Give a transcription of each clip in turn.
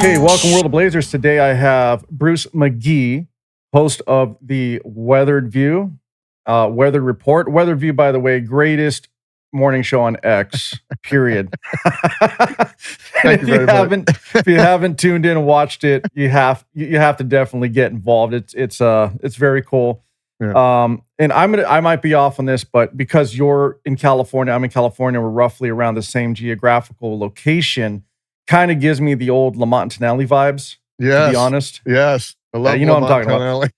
Hey, welcome World of Blazers. Today I have Bruce Magee, host of the Weathered View, Weather Report. Weathered View, by the way, greatest morning show on X, period. Thank you very much. If you haven't tuned in and watched it, you have to definitely get involved. It's very cool. Yeah. And I might be off on this, but because you're in California, I'm in California, we're roughly around the same geographical location. Kind of gives me the old Lamont Tonelli vibes, Yes. to be honest. Yes. I love you know what I'm talking about.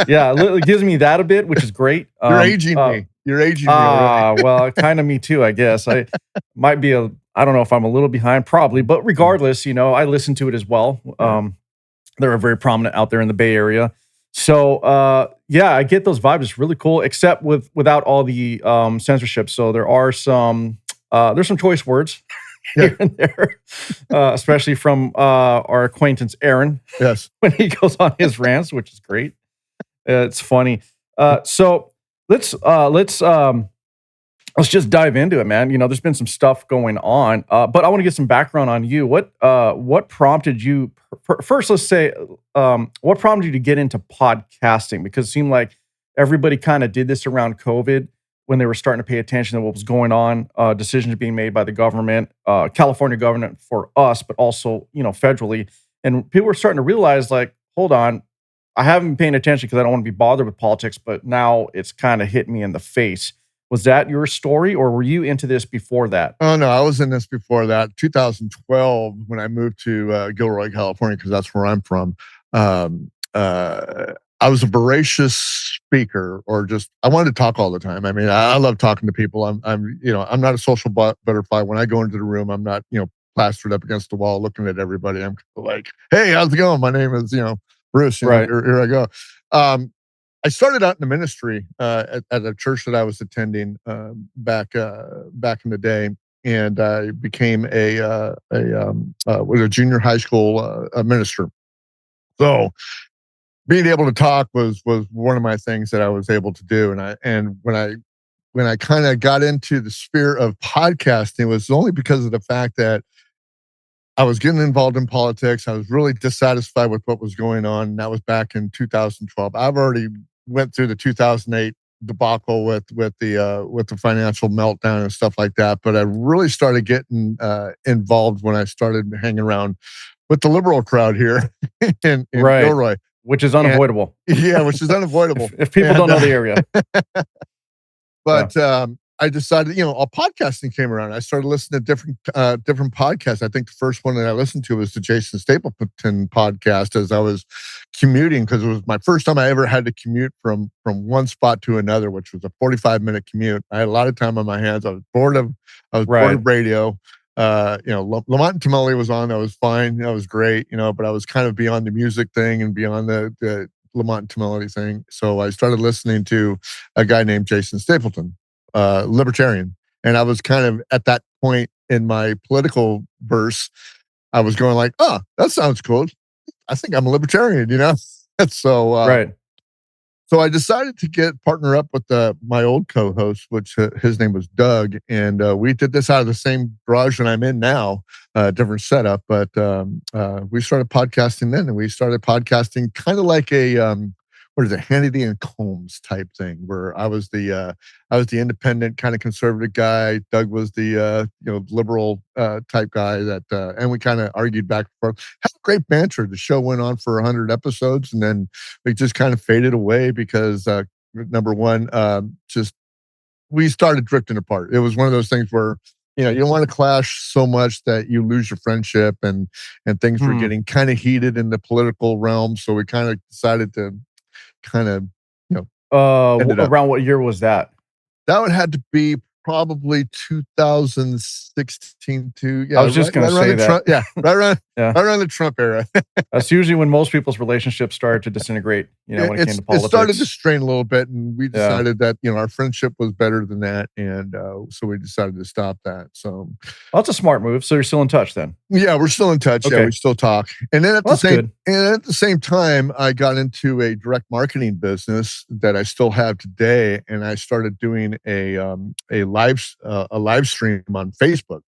Yeah, it gives me that a bit, which is great. You're aging me. You're aging me already. Well, kind of me too, I guess. I might be I don't know if I'm a little behind, probably, but regardless, I listen to it as well. They're very prominent out there in the Bay Area. So, yeah, I get those vibes. It's really cool, except without all the censorship. So there's some choice words here and there, especially from our acquaintance Aaron. Yes, when he goes on his rants, which is great. It's funny. So let's just dive into it, man. There's been some stuff going on, but I want to get some background on you. What prompted you? First, let's say, what prompted you to get into podcasting? Because it seemed like everybody kind of did this around COVID when they were starting to pay attention to what was going on, decisions being made by the government, California government for us, but also, federally. And people were starting to realize, like, hold on, I haven't been paying attention because I don't want to be bothered with politics, but now it's kind of hit me in the face. Was that your story, or were you into this before that? Oh, no, I was in this before that. 2012, when I moved to Gilroy, California, because that's where I'm from. I was a voracious speaker, or I wanted to talk all the time. I mean, I love talking to people. I'm not a social butterfly. When I go into the room, I'm not, plastered up against the wall looking at everybody. I'm like, hey, how's it going? My name is, Bruce. Right. Here I go. I started out in the ministry at a church that I was attending back in the day, and I became a junior high school minister. So being able to talk was one of my things that I was able to do, and when I kind of got into the sphere of podcasting, it was only because of the fact that I was getting involved in politics. I was really dissatisfied with what was going on, and that was back in 2012. I've already went through the 2008 debacle with the financial meltdown and stuff like that, but I really started getting involved when I started hanging around with the liberal crowd here in Gilroy. Which is unavoidable. Which is unavoidable. if people don't know the area. But I decided, all podcasting came around. I started listening to different podcasts. I think the first one that I listened to was the Jason Stapleton podcast as I was commuting, because it was my first time I ever had to commute from one spot to another, which was a 45-minute commute. I had a lot of time on my hands. I was bored of radio. Lamont Tonelli was on. That was fine. That was great, but I was kind of beyond the music thing and beyond the Lamont Tonelli thing. So I started listening to a guy named Jason Stapleton, libertarian. And I was kind of at that point in my political verse, I was going like, oh, that sounds cool. I think I'm a libertarian, So, right. So I decided to partner up with my old co-host, which his name was Doug, and we did this out of the same garage that I'm in now, different setup. But we started podcasting then, and we started podcasting kind of like a Hannity and Combs type thing, where I was the independent kind of conservative guy. Doug was the liberal type guy and we kind of argued back and forth. Had a great banter. The show went on for 100 episodes, and then we just kind of faded away because number one, we started drifting apart. It was one of those things where you don't want to clash so much that you lose your friendship, and things were getting kind of heated in the political realm. So we kind of decided to around what year was that? That would have to be probably 2016 to I was just going to say that. Right around the Trump era. That's usually when most people's relationships started to disintegrate. When it came to politics, it started to strain a little bit, and we decided that our friendship was better than that, and so we decided to stop that. So that's a smart move. So you're still in touch then? Yeah, we're still in touch. Okay. Yeah, we still talk. And then at the same time, I got into a direct marketing business that I still have today, and I started doing a live stream on Facebook,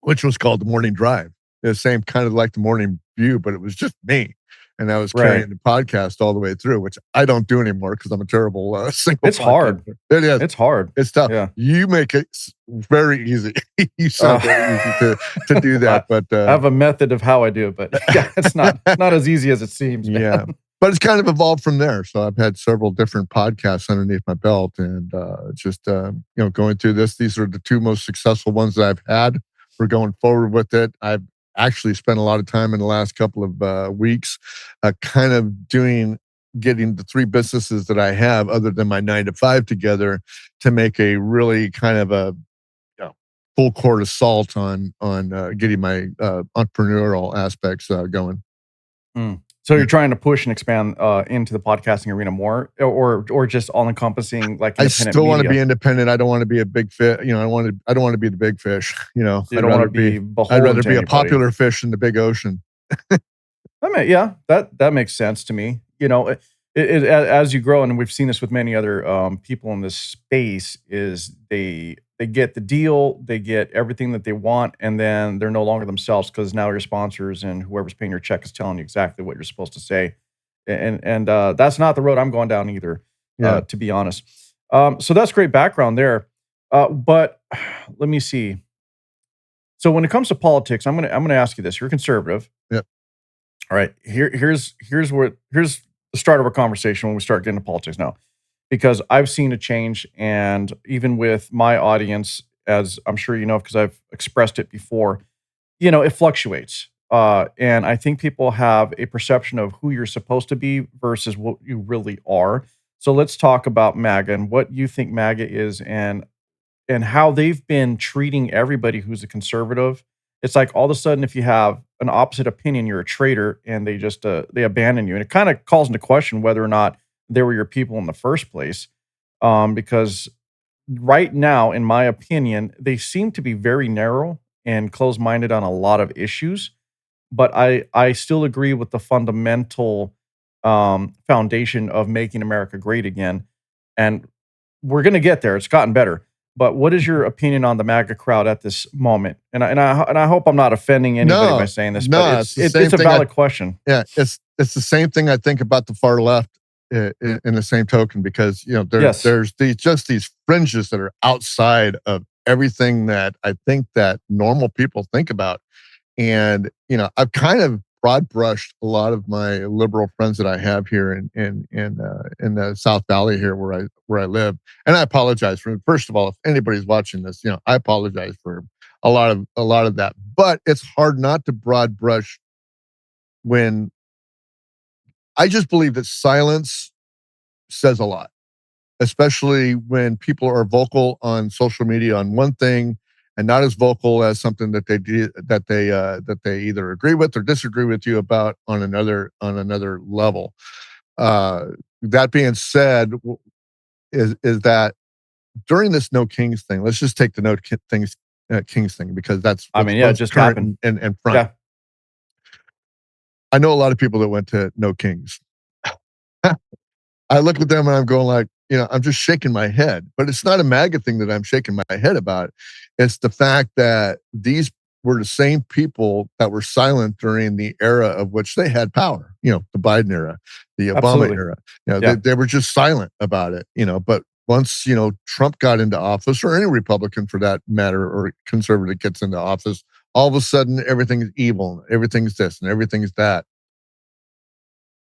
which was called The Morning Drive. The same kind of like The Morning view, but it was just me. And I was Right. carrying the podcast all the way through, which I don't do anymore because I'm a terrible single It's hard. podcaster. It is. It's hard. It's tough. Yeah. You make it very easy. You Uh, sound very easy to do I that, but I have a method of how I do it, but yeah, it's not as easy as it seems, yeah. man. But it's kind of evolved from there. So I've had several different podcasts underneath my belt, and just going through this. These are the two most successful ones that I've had. We're going forward with it. I've actually spent a lot of time in the last couple of weeks, kind of getting the three businesses that I have, other than my 9 to 5, together to make a really kind of a full court assault on getting my entrepreneurial aspects going. Mm. So you're trying to push and expand into the podcasting arena more, or just all encompassing like I independent still want to media? be independent. I don't want to be a big fish. I don't want to be the big fish. You don't want to be I'd beholden rather to be a anybody. popular fish in the big ocean. Yeah, that makes sense to me. As you grow, and we've seen this with many other people in this space, is they get the deal, they get everything that they want, and then they're no longer themselves because now your sponsors and whoever's paying your check is telling you exactly what you're supposed to say, and that's not the road I'm going down either, Yeah. to be honest. So that's great background there, but let me see. So when it comes to politics, I'm gonna ask you this: you're conservative. Yep. All right. Here's the start of our conversation when we start getting into politics now, because I've seen a change, and even with my audience, as I'm sure you know, because I've expressed it before, it fluctuates. And I think people have a perception of who you're supposed to be versus what you really are. So let's talk about MAGA and what you think MAGA is, and how they've been treating everybody who's a conservative. It's like all of a sudden, if you have an opposite opinion, you're a traitor, and they abandon you, and it kind of calls into question whether or not they were your people in the first place. Because right now, in my opinion, they seem to be very narrow and close-minded on a lot of issues. But I still agree with the fundamental foundation of making America great again, and we're going to get there. It's gotten better. But what is your opinion on the MAGA crowd at this moment? And I hope I'm not offending anybody by No, saying this, but no, it's the same it's a thing. valid question. Yeah, it's the same thing I think about the far left in the same token, because Yes, there's these fringes that are outside of everything that I think that normal people think about. And I've kind of broad brushed a lot of my liberal friends that I have here in the South Valley here where I live. And I apologize for, first of all, if anybody's watching this, I apologize for a lot of that. But it's hard not to broad brush when I just believe that silence says a lot, especially when people are vocal on social media on one thing and not as vocal as something that they either agree with or disagree with you about on another level. Uh, that being said, is that during this No Kings thing, let's just take the Kings thing, because that's I what's mean, yeah, it most just current happened. and front. Yeah, I know a lot of people that went to No Kings. I look at them and I'm going like, I'm just shaking my head. But it's not a MAGA thing that I'm shaking my head about. It's the fact that these were the same people that were silent during the era of which they had power, the Biden era, the Obama absolutely. era. Yeah, They were just silent about it, but once, Trump got into office, or any Republican for that matter, or conservative gets into office, all of a sudden everything's evil, everything's this and everything's that.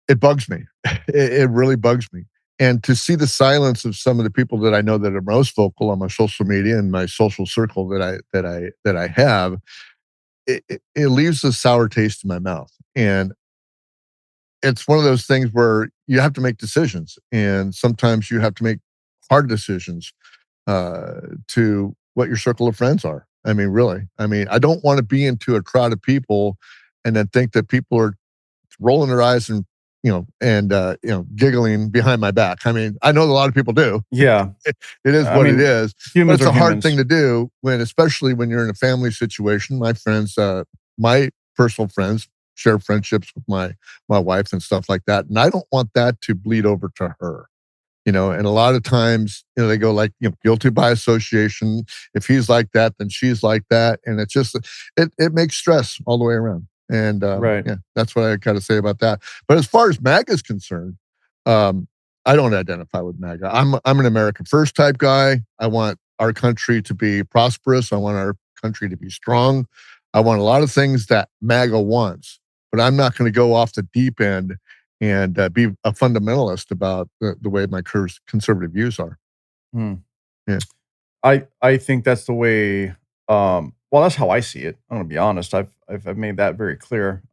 It bugs me. It really bugs me. And to see the silence of some of the people that I know that are most vocal on my social media and my social circle that I have, it leaves a sour taste in my mouth. And it's one of those things where you have to make decisions, and sometimes you have to make hard decisions to what your circle of friends are. I mean, really. I mean, I don't want to be into a crowd of people and then think that people are rolling their eyes and giggling behind my back. I mean, I know a lot of people do. yeah. It is I what it mean, is, but humans it's are a hard thing humans. to do especially when you're in a family situation. My friends, my personal friends, share friendships with my wife and stuff like that, and I don't want that to bleed over to her. And a lot of times, they go like, guilty by association. If he's like that, then she's like that, and it's just it makes stress all the way around. And Right. yeah, that's what I got to say about that. But as far as MAGA is concerned, um, I don't identify with MAGA. I'm an America First type guy. I want our country to be prosperous. I want our country to be strong. I want a lot of things that MAGA wants, but I'm not going to go off the deep end and be a fundamentalist about the way my conservative views are. Hmm. Yeah. I think that's the way, well, that's how I see it. I'm gonna be honest. I've made that very clear.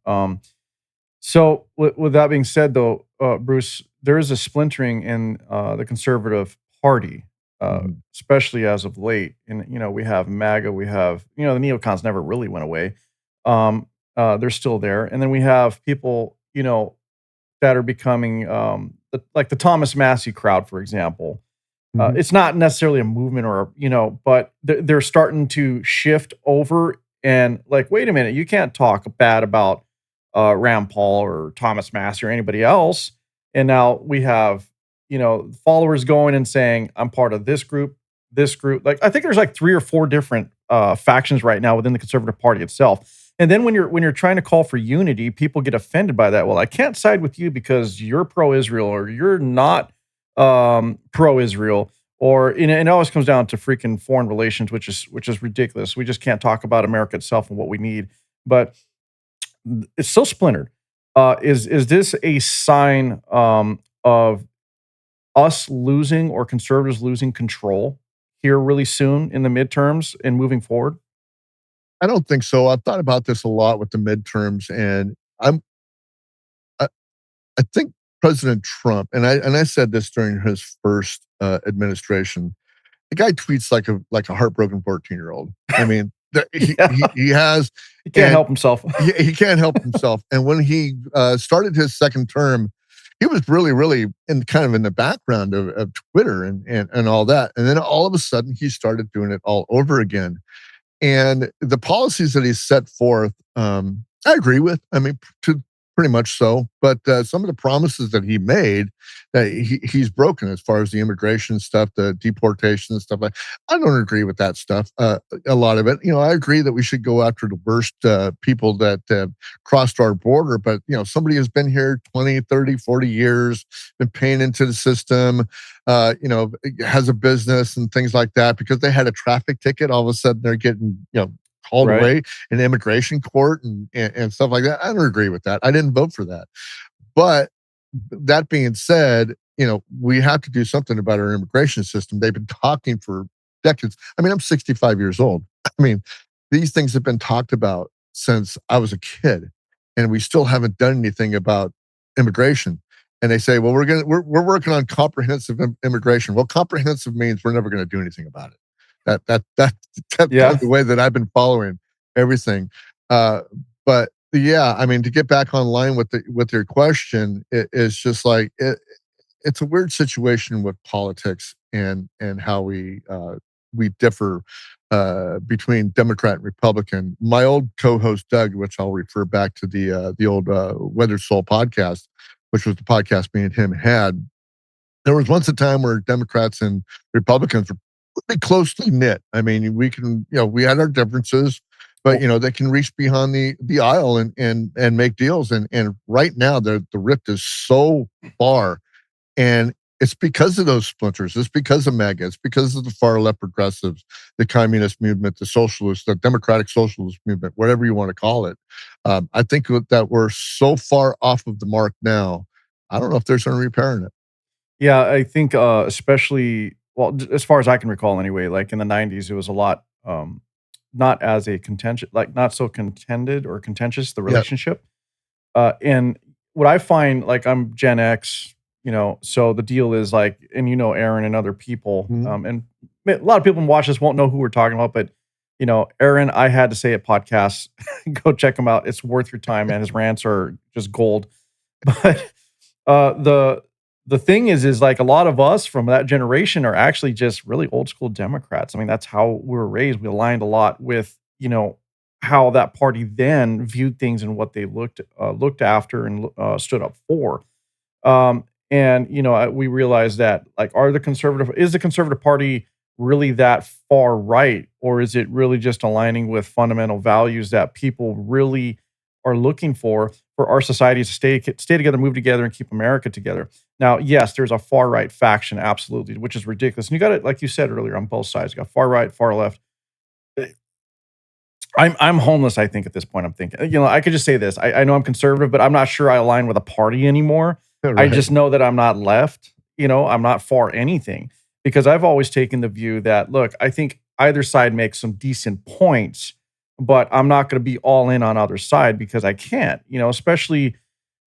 So with that being said, though, Bruce, there is a splintering in the conservative party, Mhm. especially as of late. And we have MAGA, we have the neocons never really went away. They're still there, and then we have people that are becoming like the Thomas Massey crowd, for example. Mhm. It's not necessarily a movement but they're starting to shift over and like, wait a minute, you can't talk bad about Rand Paul or Thomas Massey or anybody else. And now we have, followers going and saying, I'm part of this group, this group. Like, I think there's like 3 or 4 different factions right now within the Conservative Party itself. And then when you're trying to call for unity, people get offended by that. Well, I can't side with you because you're pro-Israel or you're not pro-Israel, or it always comes down to freaking foreign relations, which is ridiculous. We just can't talk about America itself and what we need, but it's so splintered. Is this a sign of us losing or conservatives losing control here really soon in the midterms and moving forward? I don't think so. I've thought about this a lot with the midterms, and I, I think President Trump, and I said this during his first administration. The guy tweets like a heartbroken 14-year-old. I mean, Yeah, he has, he can't and help himself. he can't help himself. And when he started his second term, he was really, really in kind of in the background of Twitter and all that. And then all of a sudden, he started doing it all over again. And the policies that he's set forth, I agree with. I mean, to pretty much so. But some of the promises that he made, that he's broken as far as the immigration stuff, the deportation and stuff like. I don't agree with that stuff. A lot of it, I agree that we should go after the worst people that crossed our border. But somebody has been here 20, 30, 40 years, been paying into the system, has a business and things like that, because they had a traffic ticket. All of a sudden, they're getting, called Right. away in immigration court and stuff like that. I don't agree with that. I didn't vote for that. But that being said, we have to do something about our immigration system. They've been talking for decades. I mean, I'm 65 years old. I mean, these things have been talked about since I was a kid, and we still haven't done anything about immigration. And they say, well, we're working on comprehensive immigration. Well, comprehensive means we're never going to do anything about it. That's kind Yeah. of the way that I've been following everything. Uh, but yeah, I mean, to get back online with your question, it is just like it's a weird situation with politics and how we differ between Democrat and Republican. My old co-host Doug, which I'll refer back to the old Weather Soul podcast, which was the podcast me and him had. There was once a time where Democrats and Republicans were pretty closely knit. I mean, we had our differences, but Well, they can reach behind the aisle and make deals. And right now, the rift is so far, and it's because of those splinters. It's because of MAGA. It's because of the far left progressives, the communist movement, the socialist, the democratic socialist movement, whatever you want to call it. I think that we're so far off of the mark now. I don't know if there's any repairing it. yeah, I think, especially, well, as far as I can recall anyway, like in the '90s, it was a lot, not as a contentious, like not so contended or contentious, the Yeah. relationship. And what I find, like, I'm Gen X, so the deal is like, and Aaron and other people, Mhm. and a lot of people who watch this won't know who we're talking about, but Aaron, I had to say it podcasts, go check him out. It's worth your time, man. His rants are just gold. But the thing is like a lot of us from that generation are actually just really old school Democrats. I mean, that's how we were raised. We aligned a lot with how that party then viewed things and what they looked after and stood up for. And we realized that, like, is the conservative party really that far right, or is it really just aligning with fundamental values that people really are looking for our society to stay together, move together, and keep America together. Now, yes, there's a far right faction, absolutely, which is ridiculous. And you got it, like you said earlier, on both sides. You got far right, far left. I'm homeless, I think, at this point. I'm thinking, I could just say this. I know I'm conservative, but I'm not sure I align with a party anymore. I Right. just know that I'm not left. I'm not for anything because I've always taken the view that, look, I think either side makes some decent points, but I'm not going to be all in on either side because I can't, especially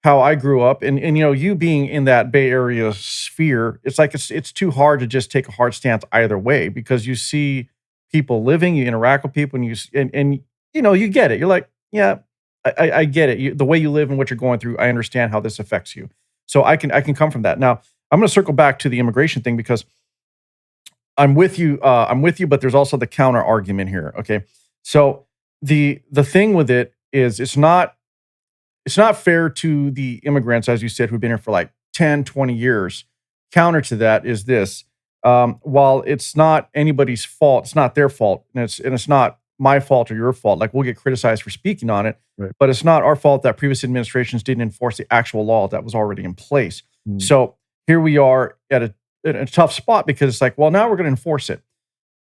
how I grew up and you being in that Bay Area sphere, it's like it's too hard to just take a hard stance either way because you see people living, you interact with people, and you get it. You're like, yeah, I get it. The way you live and what you're going through, I understand how this affects you. So I can come from that. Now I'm going to circle back to the immigration thing because I'm with you. I'm with you, but there's also the counter argument here. Okay, so the thing with it is it's not fair to the immigrants, as you said, who've been here for like 10, 20 years. Counter to that is this. While it's not anybody's fault, it's not their fault, and it's not my fault or your fault. Like we'll get criticized for speaking on it, Right. but it's not our fault that previous administrations didn't enforce the actual law that was already in place. Mm. So here we are at a tough spot because it's like, well, now we're going to enforce it.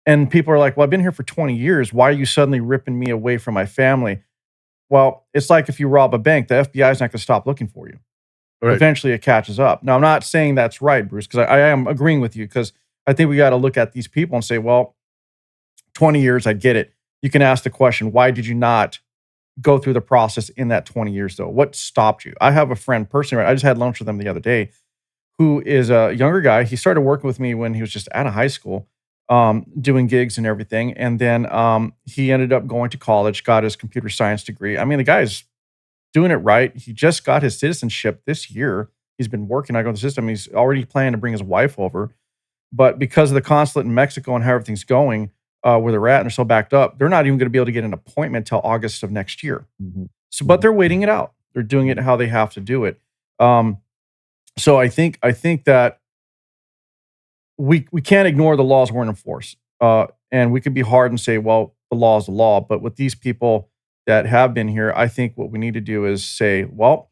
And people are like, well, I've been here for 20 years. Why are you suddenly ripping me away from my family? Well, it's like if you rob a bank, the FBI is not going to stop looking for you. Right. Eventually, it catches up. Now, I'm not saying that's right, Bruce, because I am agreeing with you because I think we got to look at these people and say, well, 20 years, I get it. You can ask the question, why did you not go through the process in that 20 years, though? What stopped you? I have a friend personally, right? I just had lunch with him the other day, who is a younger guy. He started working with me when he was just out of high school, doing gigs and everything. And then he ended up going to college, got his computer science degree. I mean, the guy's doing it right. He just got his citizenship this year. He's been working on the system. He's already planning to bring his wife over. But because of the consulate in Mexico and how everything's going, where they're at, and they're so backed up, they're not even going to be able to get an appointment till August of next year. Mhm. So, but they're waiting it out. They're doing it how they have to do it. So I think that we can't ignore the laws weren't enforced. And we could be hard and say, well, the law is the law. But with these people that have been here, I think what we need to do is say, well,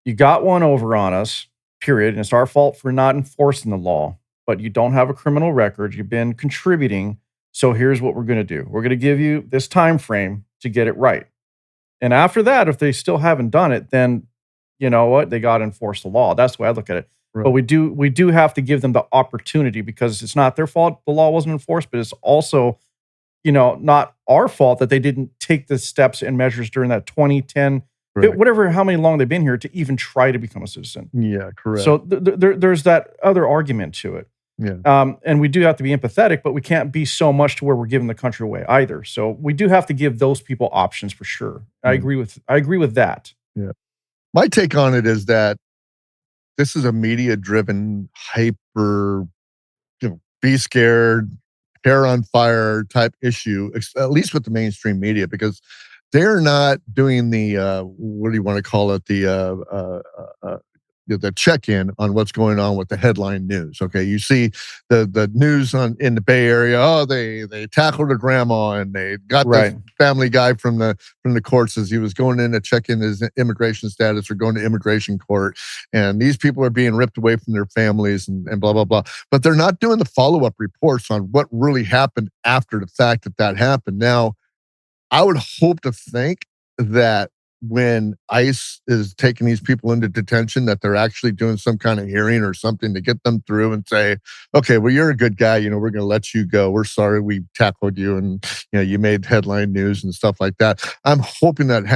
you got one over on us, period. And it's our fault for not enforcing the law, but you don't have a criminal record. You've been contributing. So here's what we're going to do. We're going to give you this time frame to get it right. And after that, if they still haven't done it, then you know what? They got to enforce the law. That's the way I look at it. But Right. we do have to give them the opportunity because it's not their fault the law wasn't enforced, but it's also, not our fault that they didn't take the steps and measures during that 2010, Right. whatever, how many long they've been here to even try to become a citizen. Yeah. Correct. So there's that other argument to it. Yeah. And we do have to be empathetic, but we can't be so much to where we're giving the country away either. So we do have to give those people options for sure. I Mm. agree with that. Yeah. My take on it is that this is a media-driven, hyper, be scared, hair on fire type issue, at least with the mainstream media, because they're not doing the what do you want to call it, the check-in on what's going on with the headline news. Okay, you see the news in the Bay Area. Oh, they tackled a grandma and they got this Right. family guy from the courts as he was going in to check in his immigration status or going to immigration court, and these people are being ripped away from their families and blah blah blah. But they're not doing the follow-up reports on what really happened after the fact that happened. Now, I would hope to think that when ICE is taking these people into detention, that they're actually doing some kind of hearing or something to get them through and say, okay, well, you're a good guy. We're going to let you go. We're sorry we tackled you and, you made headline news and stuff like that. I'm hoping that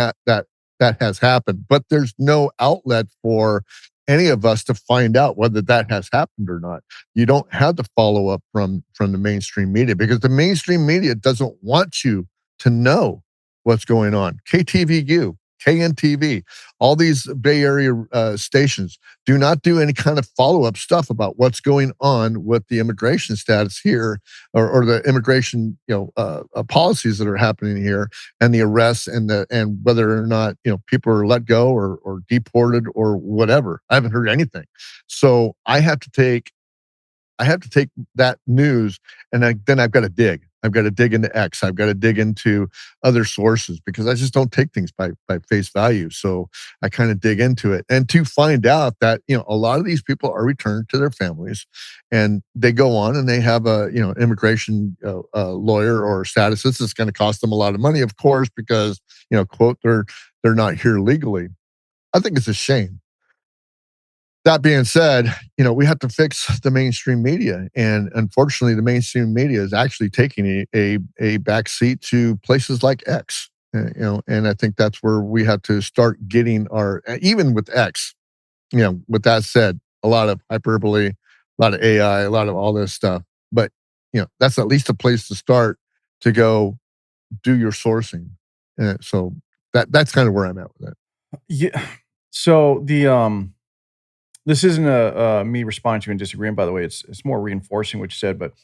has happened, but there's no outlet for any of us to find out whether that has happened or not. You don't have the follow up from the mainstream media because the mainstream media doesn't want you to know what's going on. KTVU, KNTV, all these Bay Area stations do not do any kind of follow-up stuff about what's going on with the immigration status here or the immigration policies that are happening here and the arrests and whether or not people are let go or deported or whatever. I haven't heard anything. So I have to take I have to take that news and then I've got to dig. I've got to dig into X. I've got to dig into other sources because I just don't take things by face value. So I kind of dig into it, and to find out that a lot of these people are returned to their families, and they go on and they have a immigration lawyer or status. This is going to cost them a lot of money, of course, because quote they're not here legally. I think it's a shame. That being said, we have to fix the mainstream media, and unfortunately, the mainstream media is actually taking a back seat to places like X. And I think that's where we have to start getting our even with X. With that said, a lot of hyperbole, a lot of AI, a lot of all this stuff, but that's at least a place to start to go do your sourcing. So that's kind of where I'm at with it. Yeah. So this isn't a me responding to you and disagreeing. By the way, it's more reinforcing what you said. But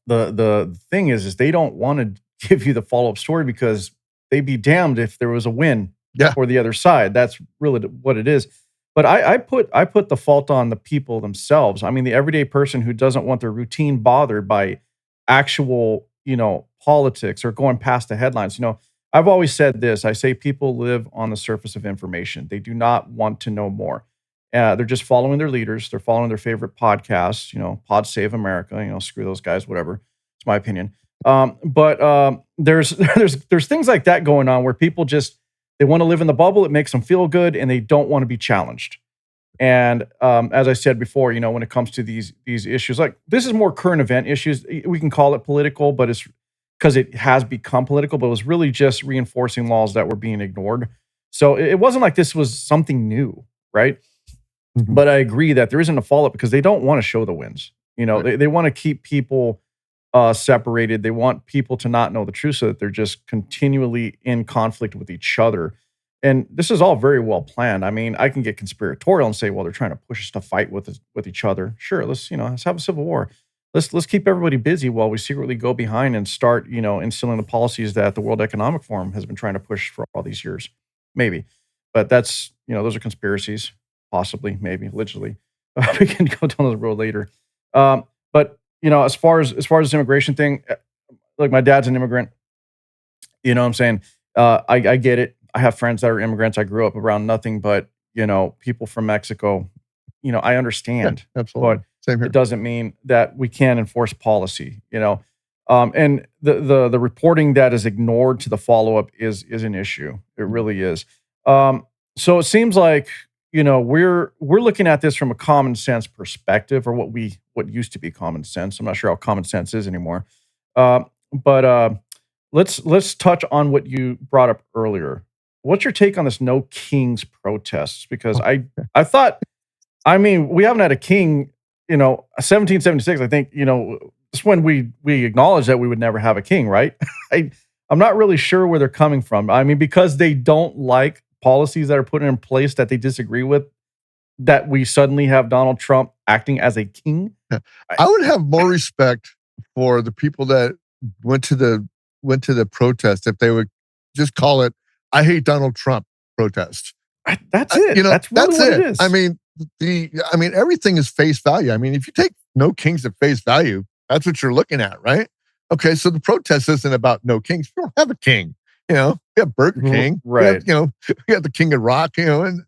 the thing is they don't want to give you the follow up story because they'd be damned if there was a win Yeah. for the other side. That's really what it is. But I put the fault on the people themselves. I mean, the everyday person who doesn't want their routine bothered by actual politics or going past the headlines. I've always said this. I say people live on the surface of information. They do not want to know more. They're just following their leaders. They're following their favorite podcasts. Pod Save America. Screw those guys. Whatever. It's my opinion. But there's there's things like that going on where people just they want to live in the bubble. It makes them feel good, and they don't want to be challenged. And as I said before, when it comes to these issues, like this is more current event issues. We can call it political, but it's because it has become political. But it was really just reinforcing laws that were being ignored. So it wasn't like this was something new, right? Mhm. But I agree that there isn't a follow-up because they don't want to show the wins. Right. They want to keep people separated. They want people to not know the truth so that they're just continually in conflict with each other. And this is all very well planned. I mean, I can get conspiratorial and say, well, they're trying to push us to fight with each other. Sure, let's have a civil war. Let's keep everybody busy while we secretly go behind and start, instilling the policies that the World Economic Forum has been trying to push for all these years. Maybe. But that's, those are conspiracies. Possibly, maybe, allegedly. We can go down the road later. But as far as this immigration thing, like my dad's an immigrant. You know what I'm saying? I get it. I have friends that are immigrants. I grew up around nothing but people from Mexico. I Yeah, understand, absolutely. but Same it here. doesn't mean that we can't enforce policy. And the reporting that is ignored to the follow up is an issue. It really is. So it seems like we're looking at this from a common sense perspective, or what used to be common sense. I'm not sure how common sense is anymore. But let's touch on what you brought up earlier. What's your take on this No Kings protests? Because Oh, yeah. I thought, I mean, we haven't had a king, 1776. I think it's when we acknowledged that we would never have a king, right? I'm not really sure where they're coming from. I mean, because they don't like policies that are put in place that they disagree with, that we suddenly have Donald Trump acting as a king. Yeah. I, I would have more respect for the people that went to the protest if they would just call it "I hate Donald Trump" protest. that's it. That's really That's what it it. is. I mean, everything is face value. I mean, if you take no kings at face value, that's what you're looking at, right? Okay, so the protest isn't about no kings. We don't have a king. We have Burger King. We have, Right. we have the King of Rock. And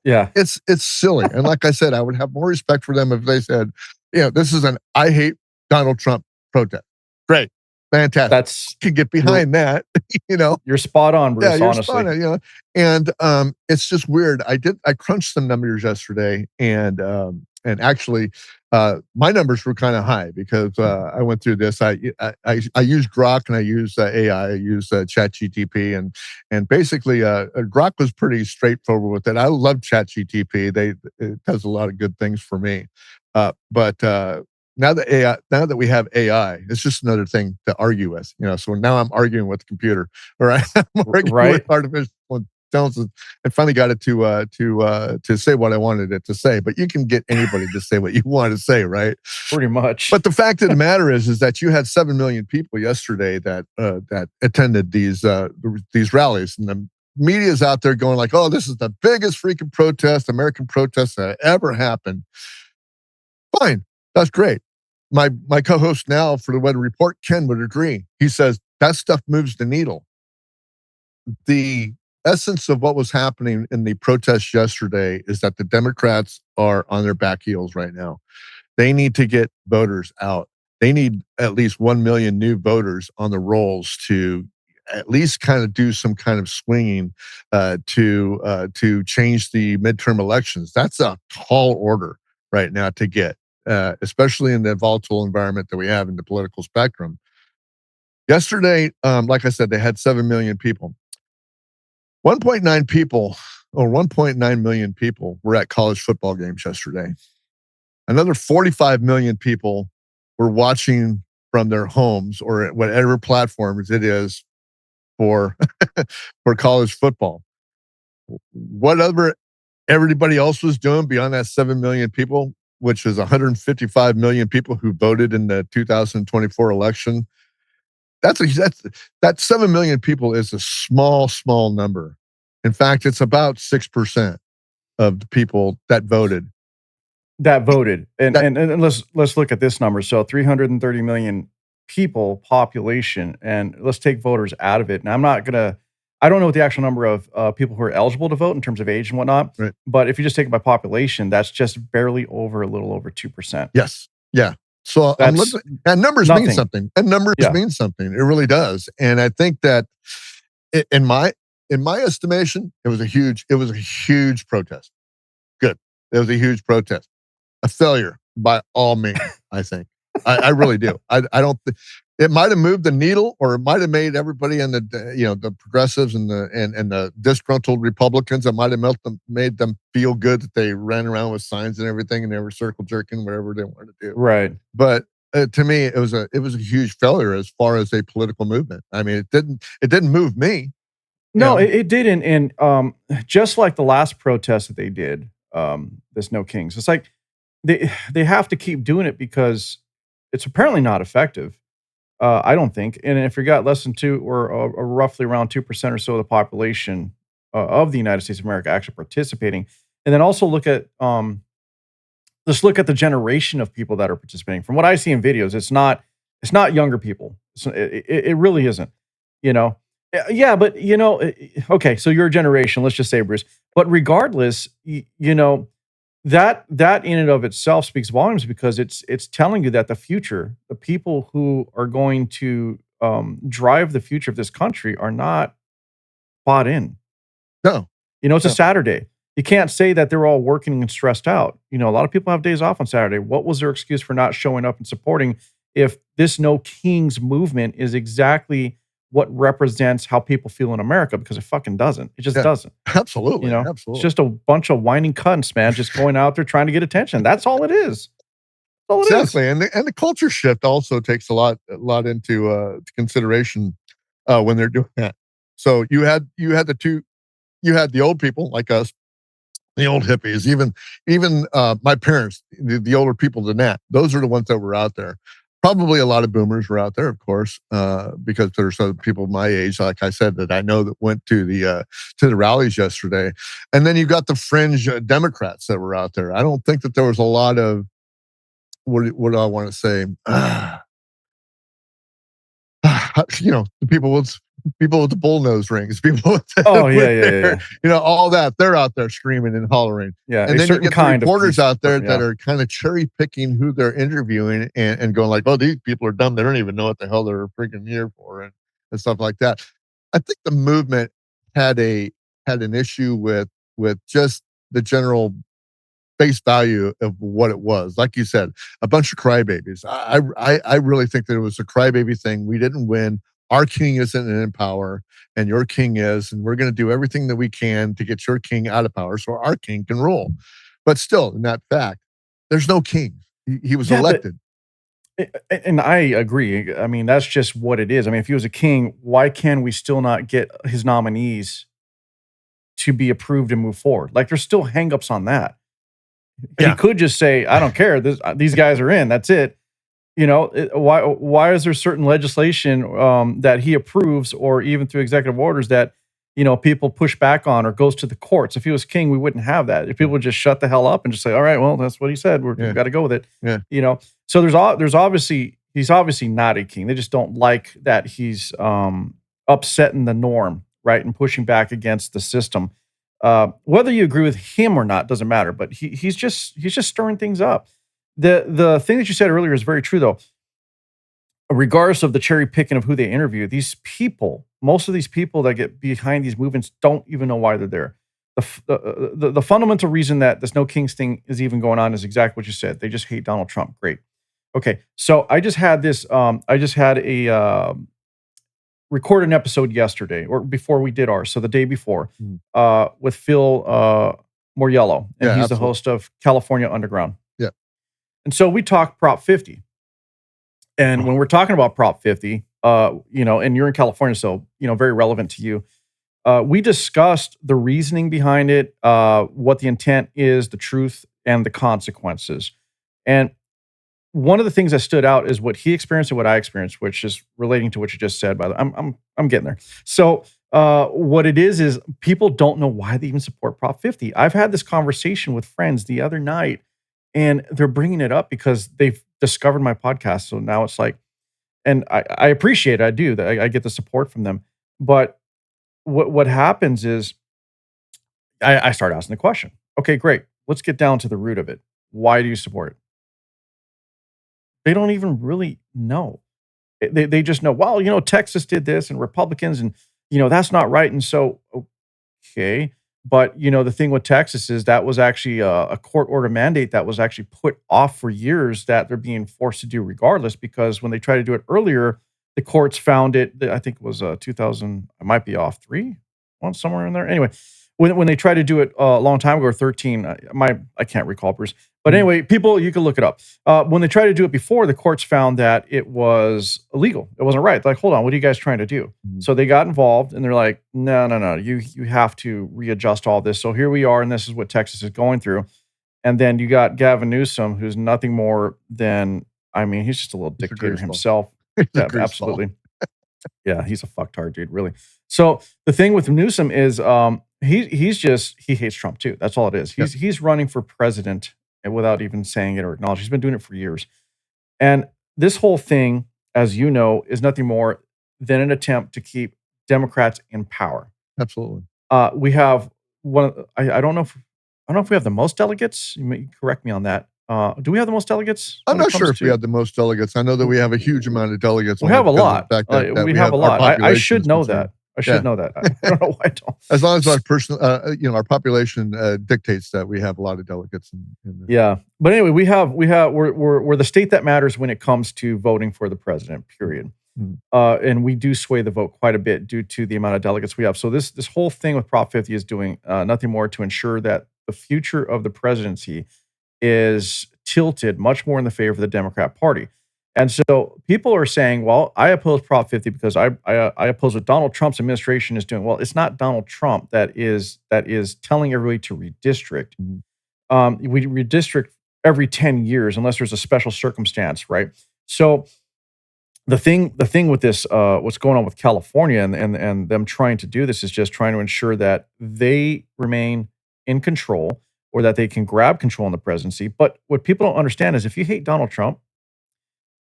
Yeah. it's silly. And like I said, I would have more respect for them if they said, this is an "I hate Donald Trump" protest. Great, fantastic. That's Could get you're behind that. you know, you're spot on, yeah, Bruce, you're spot honestly. on, and, it's just weird. I crunched some numbers yesterday, and actually, my numbers were kinda high because, I went through this. I use Grok and I use, AI. I use, ChatGTP, and basically, Grok was pretty straightforward with it. I love ChatGTP. It does a lot of good things for me. But now that we have AI, it's just another thing to argue with, so now I'm arguing with the computer, all right? I'm arguing with Right? artificial intelligence and finally got it to say what I wanted it to say. But you can get anybody to say what you want to say, right? Pretty much. But the fact of the matter is that you had 7 million people yesterday that attended these rallies, and the media's out there going like, "Oh, this is the biggest freaking protest, American protest that ever happened." Fine. That's great. My co-host now for the Weather Report, Ken, would agree. He says that stuff moves the needle. The essence of what was happening in the protests yesterday is that the Democrats are on their back heels right now. They need to get voters out. They need at least 1 million new voters on the rolls to at least kind of do some kind of swinging to change the midterm elections. That's a tall order right now to get, especially in the volatile environment that we have in the political spectrum. Yesterday, like I said, they had 7 million people. 1.9 people or 1.9 million people were at college football games yesterday. Another 45 million people were watching from their homes or whatever platforms it is for for college football. Whatever everybody else was doing beyond that 7 million people, which is 155 million people who voted in the 2024 election, that 7 million people is a small number. In fact, it's about 6% of the people that voted. And let's look at this number. So 330 million people population, and let's take voters out of it. And I don't know what the actual number of people who are eligible to vote in terms of age and whatnot. Right. But if you just take it by population, that's just barely over a little over 2%. Yes. Yeah. So I'm looking, and numbers mean something. And numbers mean something. It really does. And I think that in my estimation, it was a huge protest. Good. It was a huge protest. A failure by all means, I think. I really do. I don't. It might have moved the needle, or it might have made everybody in the progressives and the disgruntled Republicans. It might have made them feel good that they ran around with signs and everything, and they were circle jerking whatever they wanted to do. Right. But to me, it was a huge failure as far as a political movement. I mean, it didn't move me. No, it didn't. And just like the last protest that they did, this No Kings, it's like they have to keep doing it because it's apparently not effective. I don't think. And if you got less than 2 or roughly around 2% or so of the population of the United States of America actually participating, and then also look at let's look at the generation of people that are participating. From what I see in videos, it's not younger people. It really isn't. Yeah, but okay. So your generation, let's just say, Bruce. But regardless, that in and of itself speaks volumes because it's telling you that the future, the people who are going to drive the future of this country are not bought in. No. It's a Saturday. You can't say that they're all working and stressed out. A lot of people have days off on Saturday. What was their excuse for not showing up and supporting if this No Kings movement is exactly what represents how people feel in America? Because it fucking doesn't. It just doesn't. Absolutely. Absolutely. It's just a bunch of whining cunts, man, just going out there trying to get attention. That's all it is. Exactly. And the culture shift also takes a lot into consideration when they're doing that. So you had the old people like us, the old hippies, even my parents, the older people than that. Those are the ones that were out there. Probably a lot of boomers were out there, of course, because there's other people my age, like I said, that I know that went to the rallies yesterday. And then you got the fringe Democrats that were out there. I don't think that there was a lot of what do I want to say? The people with the bullnose rings, people with all that. They're out there screaming and hollering. Yeah, and then you get the reporters out there that are kind of cherry picking who they're interviewing and going like, "Oh, these people are dumb. They don't even know what the hell they're freaking here for," and stuff like that. I think the movement had an issue with just the general face value of what it was. Like you said, a bunch of crybabies. I really think that it was a crybaby thing. We didn't win. Our king isn't in power, and your king is, and we're going to do everything that we can to get your king out of power so our king can rule. But still, in that fact, there's no king. He was elected. And I agree. I mean, that's just what it is. I mean, if he was a king, why can we still not get his nominees to be approved and move forward? Like, there's still hangups on that. He could just say, I don't care. These guys are in. That's it. Why is there certain legislation that he approves or even through executive orders that, people push back on or goes to the courts. If he was king, we wouldn't have that. If people would just shut the hell up and just say, all right, well, that's what he said. We've got to go with it. Yeah. So there's obviously, he's obviously not a king. They just don't like that he's upsetting the norm, right? And pushing back against the system. Whether you agree with him or not doesn't matter, but he's just stirring things up. The thing that you said earlier is very true, though. Regardless of the cherry picking of who they interview, these people, most of these people that get behind these movements don't even know why they're there. The fundamental reason that this No Kings thing is even going on is exactly what you said. They just hate Donald Trump. Great. Okay, so I just had this. I just had a recorded an episode yesterday, or before we did ours, so the day before, with Phil Moriello, and he's the host of California Underground. Yeah, and so we talked Prop 50. And when we're talking about Prop 50, and you're in California, so, very relevant to you, we discussed the reasoning behind it, what the intent is, the truth, and the consequences. And one of the things that stood out is what he experienced and what I experienced, which is relating to what you just said, by the way. I'm getting there. So what it is people don't know why they even support Prop 50. I've had this conversation with friends the other night, and they're bringing it up because they've discovered my podcast. So now it's like, and I appreciate it. I do. I get the support from them. But what happens is I start asking the question. Okay, great. Let's get down to the root of it. Why do you support it? They don't even really know. They just know, well, Texas did this and Republicans and, that's not right. And so, okay. But, the thing with Texas is that was actually a court order mandate that was actually put off for years that they're being forced to do regardless, because when they tried to do it earlier, the courts found it, I think it was 2000, I might be off, 3, somewhere in there. Anyway, when they tried to do it a long time ago, or 13, I can't recall, Bruce. But anyway, people, you can look it up. When they tried to do it before, the courts found that it was illegal. It wasn't right. Like, hold on, what are you guys trying to do? So they got involved, and they're like, no, you have to readjust all this. So here we are, and this is what Texas is going through. And then you got Gavin Newsom, who's nothing more than, he's just a little dictator himself. Yeah, absolutely. Yeah, he's a fucktard, dude, really. So the thing with Newsom is he hates Trump too. That's all it is. He's running for president, and without even saying it or acknowledging. He's been doing it for years. And this whole thing, as you know, is nothing more than an attempt to keep Democrats in power. Absolutely. We have I don't know if we have the most delegates. You may correct me on that. Do we have the most delegates? I'm not sure if we have the most delegates. I know that we have a huge amount of delegates. We have a lot. We have a lot. I should know that. I should know that. I don't know why I don't. As long as our population dictates that, we have a lot of delegates. Yeah, but anyway, we're the state that matters when it comes to voting for the president. Period. And we do sway the vote quite a bit due to the amount of delegates we have. So this whole thing with Prop 50 is doing nothing more to ensure that the future of the presidency is tilted much more in the favor of the Democrat Party. And so people are saying, well, I oppose Prop 50 because I oppose what Donald Trump's administration is doing. Well, it's not Donald Trump that is telling everybody to redistrict. We redistrict every 10 years unless there's a special circumstance, right? So the thing with this, what's going on with California and them trying to do this is just trying to ensure that they remain in control, or that they can grab control in the presidency. But what people don't understand is if you hate Donald Trump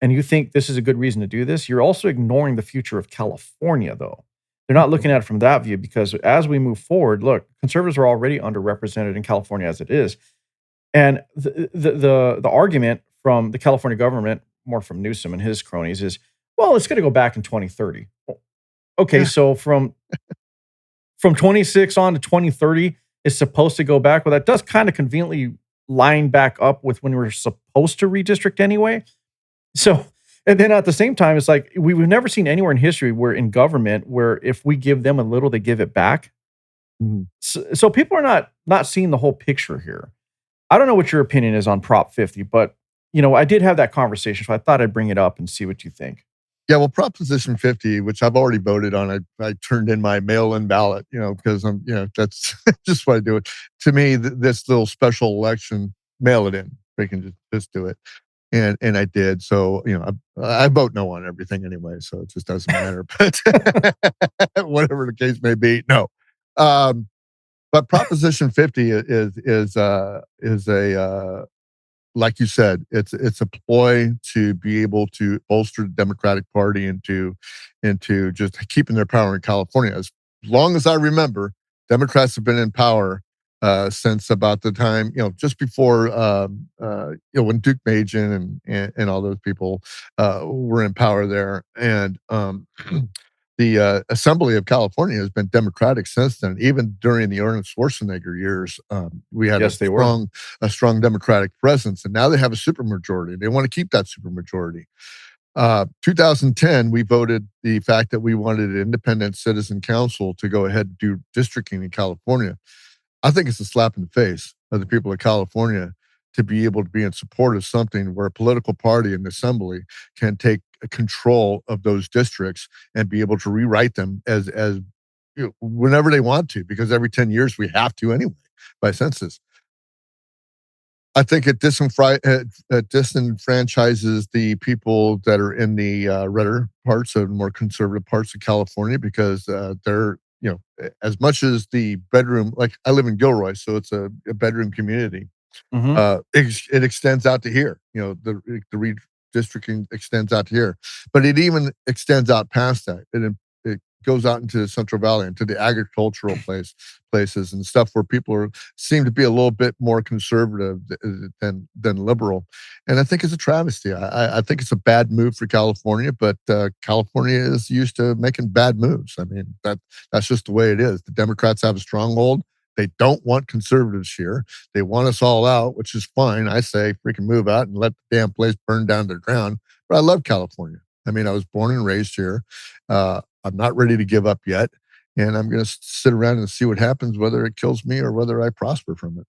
and you think this is a good reason to do this, you're also ignoring the future of California, though. They're not looking at it from that view, because as we move forward, look, conservatives are already underrepresented in California as it is. And the argument from the California government, more from Newsom and his cronies, is, well, it's going to go back in 2030. Okay, so from 26 on to 2030, is supposed to go back. Well, that does kind of conveniently line back up with when we're supposed to redistrict anyway. So, and then at the same time, it's like we've never seen anywhere in history where in government where if we give them a little, they give it back. So people are not seeing the whole picture here. I don't know what your opinion is on Prop 50, but I did have that conversation, so I thought I'd bring it up and see what you think. Yeah, well, Proposition 50, which I've already voted on, I turned in my mail-in ballot, because I'm, that's just what I do. To me, this little special election, mail it in. We can just do it, and I did. So I vote no on everything anyway, so it just doesn't matter. But whatever the case may be, no. But Proposition 50 is a like you said, it's a ploy to be able to bolster the Democratic Party into just keeping their power in California. As long as I remember, Democrats have been in power since about the time, just before when Duke Majan and all those people were in power there, and the Assembly of California has been Democratic since then. Even during the Arnold Schwarzenegger years, we had Yes, they were. a strong Democratic presence, and now they have a supermajority. They want to keep that supermajority. 2010, we voted the fact that we wanted an independent citizen council to go ahead and do districting in California. I think it's a slap in the face of the people of California to be able to be in support of something where a political party in the assembly can take control of those districts and be able to rewrite them as whenever they want to, because every 10 years we have to anyway by census. I think it disenfranchises the people that are in the redder parts of more conservative parts of California, because they're, as much as the bedroom, like I live in Gilroy, so it's a bedroom community. Mhm. It extends out to here. The redistricting extends out to here, but it even extends out past that. It goes out into the Central Valley, into the agricultural places and stuff where people seem to be a little bit more conservative than liberal, and I think it's a travesty. I think it's a bad move for California, but California is used to making bad moves. I mean, that's just the way it is. The Democrats have a stronghold. They don't want conservatives here. They want us all out, which is fine. I say freaking move out and let the damn place burn down to the ground. But I love California. I mean, I was born and raised here. I'm not ready to give up yet. And I'm going to sit around and see what happens, whether it kills me or whether I prosper from it.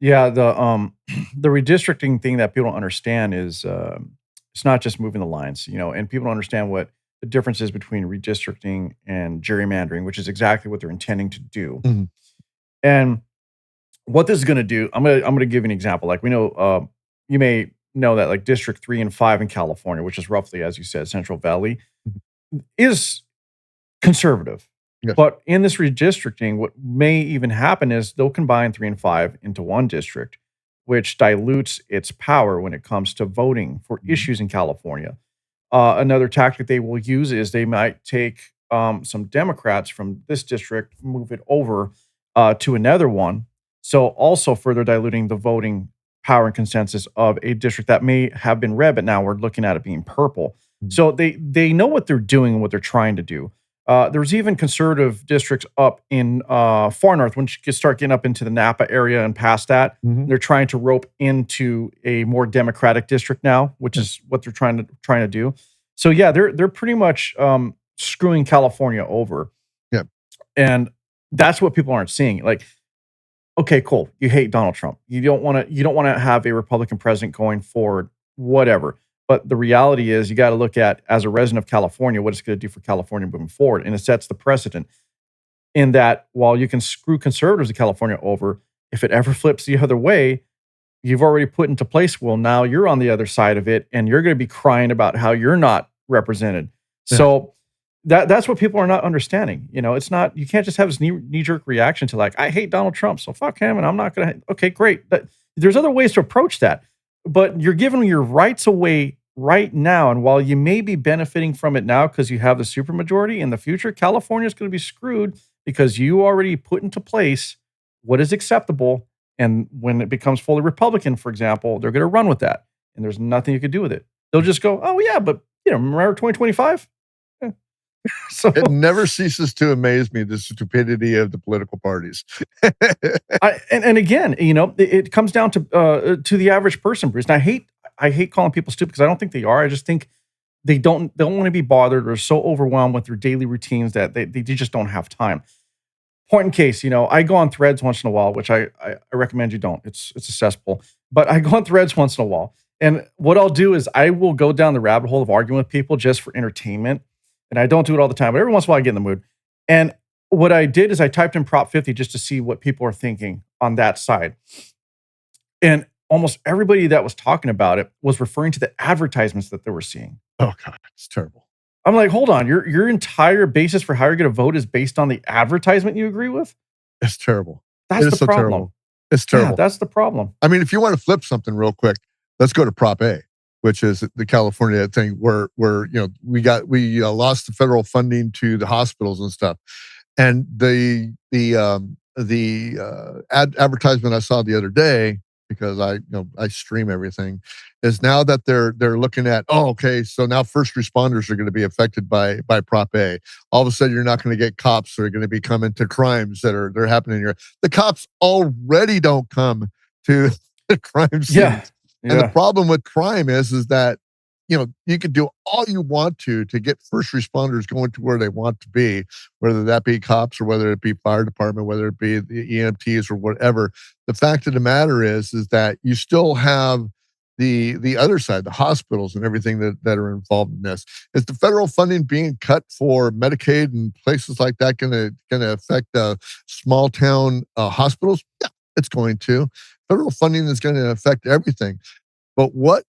Yeah, the redistricting thing that people don't understand is, it's not just moving the lines, and people don't understand what the difference is between redistricting and gerrymandering, which is exactly what they're intending to do. Mhm. And what this is gonna do, I'm gonna give you an example. Like, we know, you may know that, like, District 3 and 5 in California, which is roughly, as you said, Central Valley, Mhm. is conservative. Yes. But in this redistricting, what may even happen is they'll combine 3 and 5 into one district, which dilutes its power when it comes to voting for Mhm. issues in California. Another tactic they will use is they might take some Democrats from this district, move it over to another one. So also further diluting the voting power and consensus of a district that may have been red, but now we're looking at it being purple. Mhm. So they know what they're doing and what they're trying to do. There's even conservative districts up in far north. Once you start getting up into the Napa area and past that, Mhm. they're trying to rope into a more democratic district now, which Yeah. is what they're trying to do. So yeah, they're pretty much screwing California over, Yeah. and that's what people aren't seeing. Like, okay, cool, you hate Donald Trump, you don't want to have a Republican president going forward, whatever. But the reality is, you got to look at, as a resident of California, what it's going to do for California moving forward, and it sets the precedent in that while you can screw conservatives in California over, if it ever flips the other way, you've already put into place, well, now you're on the other side of it and you're going to be crying about how you're not represented. Yeah. So that's what people are not understanding. It's not, you can't just have this knee jerk reaction to, like, I hate Donald Trump, so fuck him and I'm not going to. Okay, great. There's other ways to approach that, but you're giving your rights away right now. And while you may be benefiting from it now because you have the supermajority, in the future, California is going to be screwed because you already put into place what is acceptable, and when it becomes fully Republican, for example, they're going to run with that. And there's nothing you could do with it. They'll just go, oh, yeah, but remember 2025? Eh. It So never ceases to amaze me, the stupidity of the political parties. and again, it comes down to the average person, Bruce. And I hate calling people stupid because I don't think they are. I just think they don't want to be bothered or so overwhelmed with their daily routines that they just don't have time. Point in case, I go on Threads once in a while, which I recommend you don't. It's a cesspool, but I go on Threads once in a while, and what I'll do is I will go down the rabbit hole of arguing with people just for entertainment, and I don't do it all the time, but every once in a while I get in the mood. And what I did is I typed in Prop 50 just to see what people are thinking on that side, and almost everybody that was talking about it was referring to the advertisements that they were seeing. Oh god, it's terrible. I'm like, hold on, your entire basis for how you're going to vote is based on the advertisement you agree with. It's terrible. It That's is the so problem. terrible. It's Yeah, terrible. that's the problem. I mean, if you want to flip something real quick, let's go to Prop A, which is the California thing where we lost the federal funding to the hospitals and stuff. And the advertisement I saw the other day, because I stream everything, is now that they're looking at, oh, okay, so now first responders are going to be affected by Prop A. All of a sudden, you're not going to get cops that are going to be coming to crimes they're happening here. The cops already don't come to the crime Yeah. scenes, and the Yeah. problem with crime is that you could do all you want to get first responders going to where they want to be, whether that be cops or whether it be fire department, whether it be the EMTs or whatever. The fact of the matter is that you still have the other side, the hospitals and everything that are involved in this. Is the federal funding being cut for Medicaid and places like that gonna affect small town hospitals? Yeah, it's going to. Federal funding is going to affect everything. But what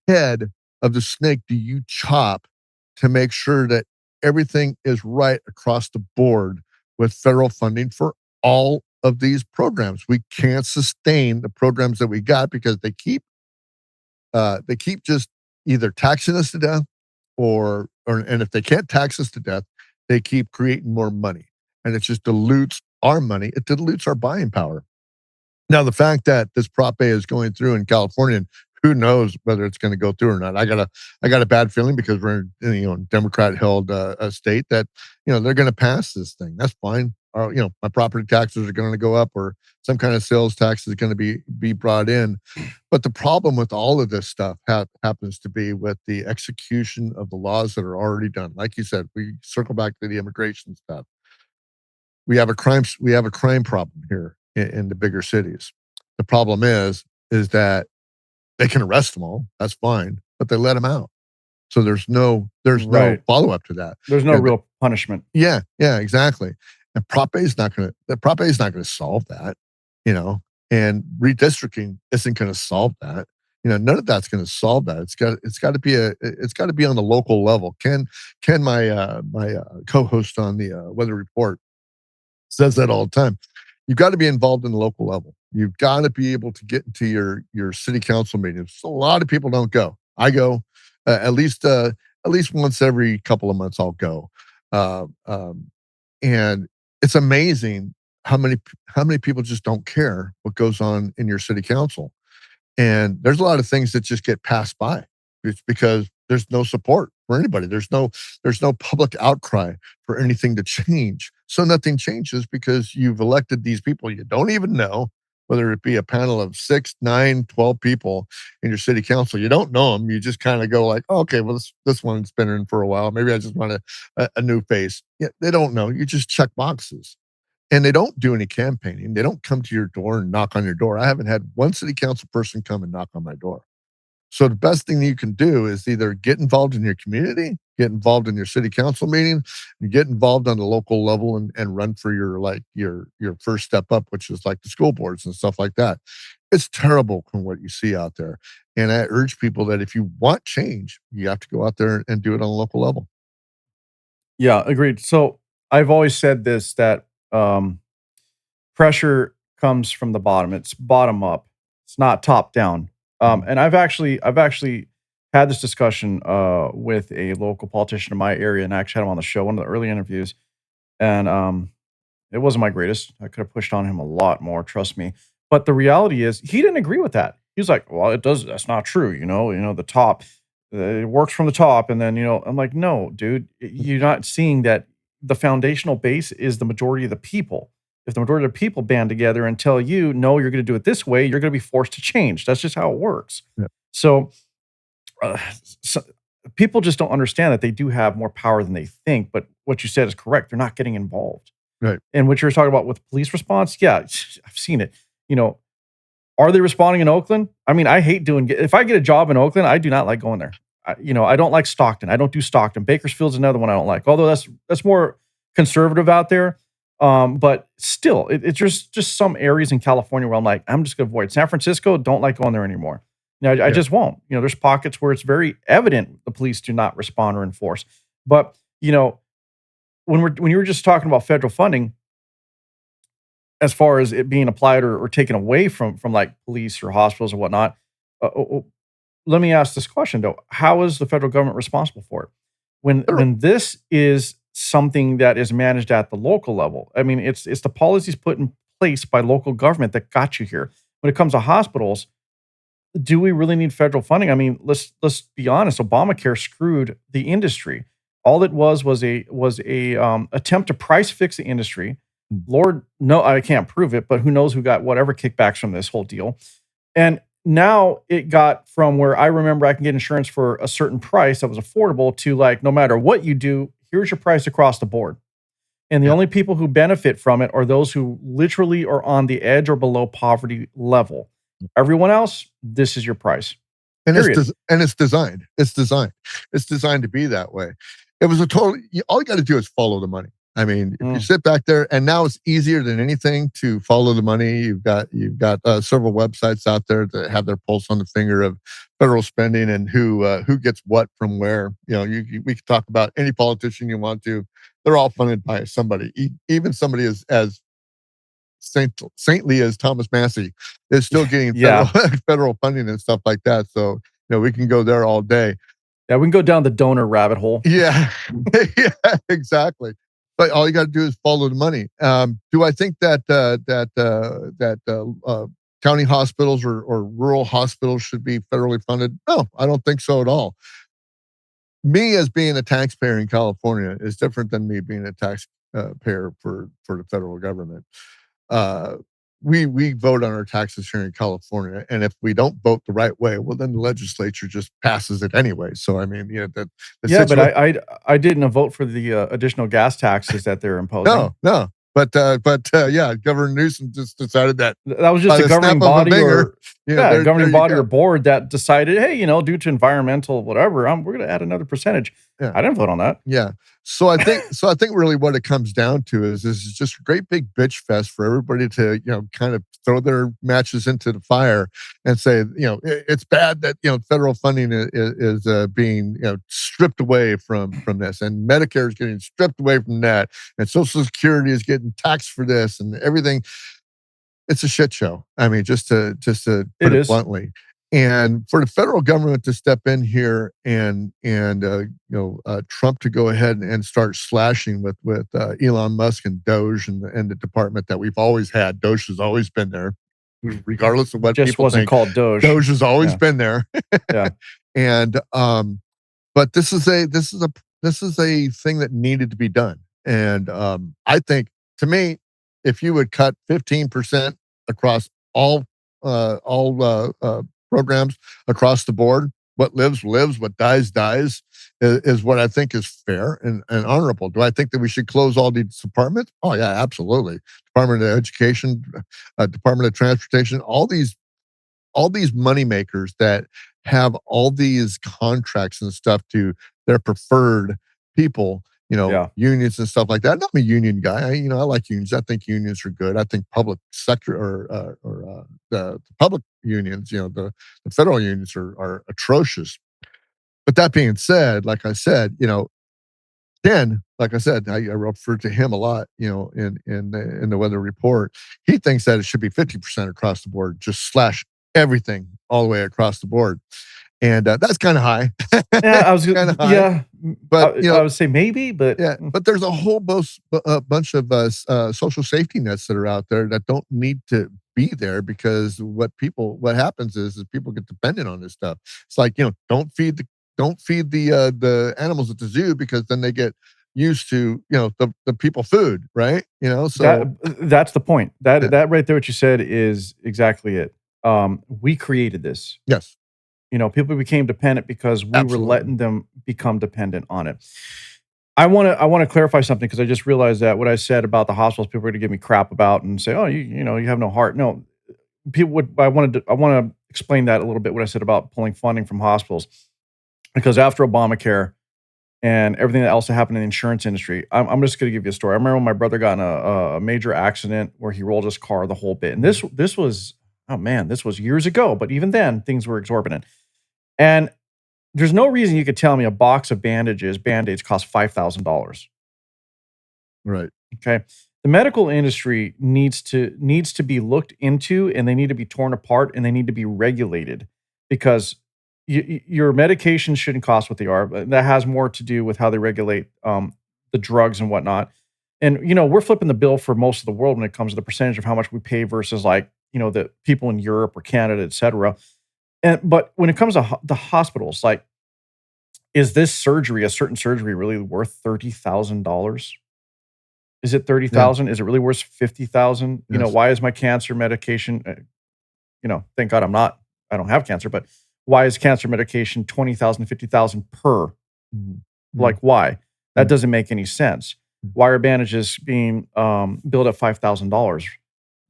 head of the snake do you chop to make sure that everything is right across the board with federal funding for all of these programs? We can't sustain the programs that we got because they keep just either taxing us to death or and if they can't tax us to death, they keep creating more money. And it just dilutes our money. It dilutes our buying power. Now, the fact that this Prop A is going through in California, and who knows whether it's going to go through or not. I got a bad feeling because we're in Democrat held a state that they're going to pass this thing. That's fine. Or my property taxes are going to go up, or some kind of sales tax is going to be brought in. But the problem with all of this stuff happens to be with the execution of the laws that are already done. Like you said, we circle back to the immigration stuff. We have a crime problem here in the bigger cities. The problem is that they can arrest them all. That's fine, but they let them out. So there's no Right. follow up to that. There's no You know, real punishment. yeah, yeah, exactly. And Prop A is not gonna solve that, you know, and redistricting isn't gonna solve that. None of that's gonna solve that. It's gotta be on the local level. Ken, my co-host on the Weather Report, says that all the time. You've got to be involved in the local level. You've got to be able to get into your city council meetings. A lot of people don't go. I go at least once every couple of months. I'll go, uh, um, and it's amazing how many people just don't care what goes on in your city council. And there's a lot of things that just get passed by. It's because there's no support for anybody. There's no public outcry for anything to change. So nothing changes because you've elected these people you don't even know, whether it be a panel of 6, 9, 12 people in your city council. You don't know them. You just kind of go like, oh, okay, well, this one's been in for a while. Maybe I just want a new face. Yeah, they don't know. You just check boxes. And they don't do any campaigning. They don't come to your door and knock on your door. I haven't had one city council person come and knock on my door. So the best thing you can do is either get involved in your community, get involved in your city council meeting, and get involved on the local level and run for your first step up, which is like the school boards and stuff like that. It's terrible from what you see out there. And I urge people that if you want change, you have to go out there and do it on a local level. Yeah, agreed. So I've always said this that um, pressure comes from the bottom. It's bottom up. It's not top down. Mhm. And I've actually had this discussion with a local politician in my area, and I actually had him on the show, one of the early interviews. And it wasn't my greatest. I could have pushed on him a lot more, trust me. But the reality is, he didn't agree with that. He's like, "Well, it does. That's not true. The top, it works from the top." And then, I'm like, "No, dude, you're not seeing that the foundational base is the majority of the people. If the majority of the people band together and tell you, no, you're going to do it this way, you're going to be forced to change. That's just how it works." Yeah. So, uh, so people just don't understand that they do have more power than they think. But what you said is correct. They're not getting involved. Right. And what you're talking about with police response, yeah, I've seen it. You know, are they responding in Oakland? I mean, I hate doing. If I get a job in Oakland, I do not like going there. I don't like Stockton. I don't do Stockton. Bakersfield's another one I don't like. Although that's more conservative out there. But still, it's just some areas in California where I'm like, I'm just gonna avoid San Francisco. Don't like going there anymore. I Yeah. just won't. There's pockets where it's very evident the police do not respond or enforce. But, when you were just talking about federal funding, as far as it being applied or taken away from like police or hospitals or whatnot, let me ask this question though: how is the federal government responsible for it when this is something that is managed at the local level? I mean, it's the policies put in place by local government that got you here. When it comes to hospitals, do we really need federal funding? I mean, let's be honest. Obamacare screwed the industry. All it was a attempt to price fix the industry. Lord, no, I can't prove it, but who knows who got whatever kickbacks from this whole deal. And now it got from where I remember I can get insurance for a certain price that was affordable to like, no matter what you do, here's your price across the board. And the only people who benefit from it are those who literally are on the edge or below poverty level. Everyone else, this is your price. And Period. it's designed. It's designed. It's designed to be that way. It was a total. All you got to do is follow the money. I mean, if you sit back there, and now it's easier than anything to follow the money. You've got several websites out there that have their pulse on the finger of federal spending and who gets what from where. We could talk about any politician you want to. They're all funded by somebody. Even somebody as saintly as Thomas Massey is still getting Yeah. federal funding and stuff like that. So we can go there all day. Yeah, we can go down the donor rabbit hole. Yeah, yeah, exactly. But all you got to do is follow the money. Do I think that county hospitals or rural hospitals should be federally funded? No, I don't think so at all. Me as being a taxpayer in California is different than me being a taxpayer for the federal government. We vote on our taxes here in California, and if we don't vote the right way, well, then the legislature just passes it anyway. So I mean, the Yeah, but I didn't vote for the additional gas taxes that they're imposing. no. But yeah, Governor Newsom just decided that That was just a governing body governing body or board that decided, hey, due to environmental whatever, we're going to add another percentage. Yeah. I didn't vote on that. Yeah. So I think really what it comes down to is this is just a great big bitch fest for everybody to, kind of throw their matches into the fire and say, it's bad that, federal funding is being, stripped away from this, and Medicare is getting stripped away from that, and Social Security is getting taxed for this and everything. It's a shit show. I mean, just to put it bluntly. And for the federal government to step in here and Trump to go ahead and start slashing with Elon Musk and Doge and the department that we've always had. Doge has always been there, regardless of what just people wasn't think. Called Doge. Doge has always been there. Yeah. And but this is a thing that needed to be done. And I think, to me, if you would cut 15% across all programs across the board, what lives, what dies, is what I think is fair and honorable. Do I think that we should close all these departments? Oh, yeah, absolutely. Department of Education, Department of Transportation, all these money makers that have all these contracts and stuff to their preferred people, unions and stuff like that. I'm not a union guy. I like unions. I think unions are good. I think public sector or the public unions, the federal unions are atrocious. But that being said, like I said, Ken, like I said, I refer to him a lot, in the weather report. He thinks that it should be 50% across the board, just slash everything all the way across the board. And that's kind of high. Yeah, I was kind of high. Yeah, but I would say maybe, but yeah, but there's a whole bunch of social safety nets that are out there that don't need to be there, because what happens is people get dependent on this stuff. It's like, don't feed the animals at the zoo, because then they get used to the people food, right? So that's the point. That right there, what you said is exactly it. We created this. Yes. People became dependent because we Absolutely. were letting them become dependent on it. I want to clarify something, because I just realized that what I said about the hospitals, people are going to give me crap about and say, "Oh, you have no heart." No, people would. I want to explain that a little bit. What I said about pulling funding from hospitals, because after Obamacare and everything else that happened in the insurance industry, I'm just going to give you a story. I remember when my brother got in a major accident where he rolled his car, the whole bit, and this was, oh man, this was years ago. But even then, things were exorbitant. And there's no reason you could tell me a box of Band-Aids costs $5,000. Right. Okay. The medical industry needs to be looked into, and they need to be torn apart, and they need to be regulated because your medications shouldn't cost what they are. But that has more to do with how they regulate the drugs and whatnot. And we're flipping the bill for most of the world when it comes to the percentage of how much we pay versus like the people in Europe or Canada, et cetera. And but when it comes to the hospitals, like, is this surgery, a certain surgery, really worth $30,000? Is it Yeah. 30,000? Is it really worth 50,000? Yes. Why is my cancer medication, thank God I don't have cancer, but why is cancer medication 20,000, 50,000 per? Mhm. Like, Mhm. why? That Mhm. doesn't make any sense. Why are bandages being billed at $5,000?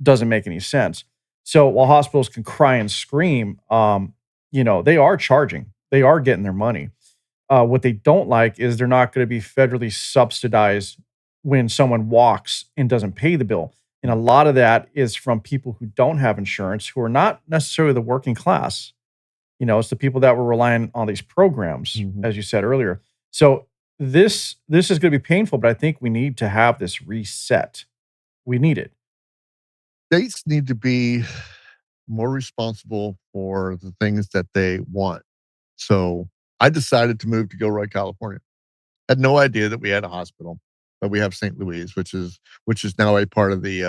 Doesn't make any sense. So while hospitals can cry and scream, they are charging. They are getting their money. What they don't like is they're not going to be federally subsidized when someone walks and doesn't pay the bill. And a lot of that is from people who don't have insurance, who are not necessarily the working class. It's the people that were relying on these programs, Mhm. as you said earlier. So this is going to be painful, but I think we need to have this reset. We need it. States need to be more responsible for the things that they want. So I decided to move to Gilroy, California. Had no idea that we had a hospital, but we have St. Louis, which is now a part of the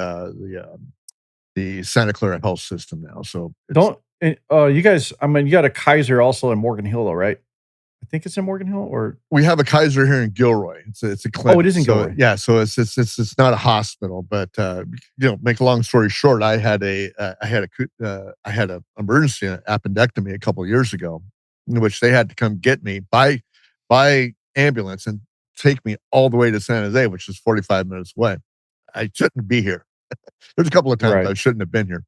Santa Clara health system now. So it's You guys, I mean, you got a Kaiser also in Morgan Hill, though, right? I think it's in Morgan Hill, or we have a Kaiser here in Gilroy. It's a oh, it clinic. is in So Gilroy. yeah, so it's not a hospital, but make a long story short, I had a emergency appendectomy a couple of years ago, in which they had to come get me by ambulance and take me all the way to San Jose, which is 45 minutes away. I shouldn't be here. There's a couple of times Right. I shouldn't have been here.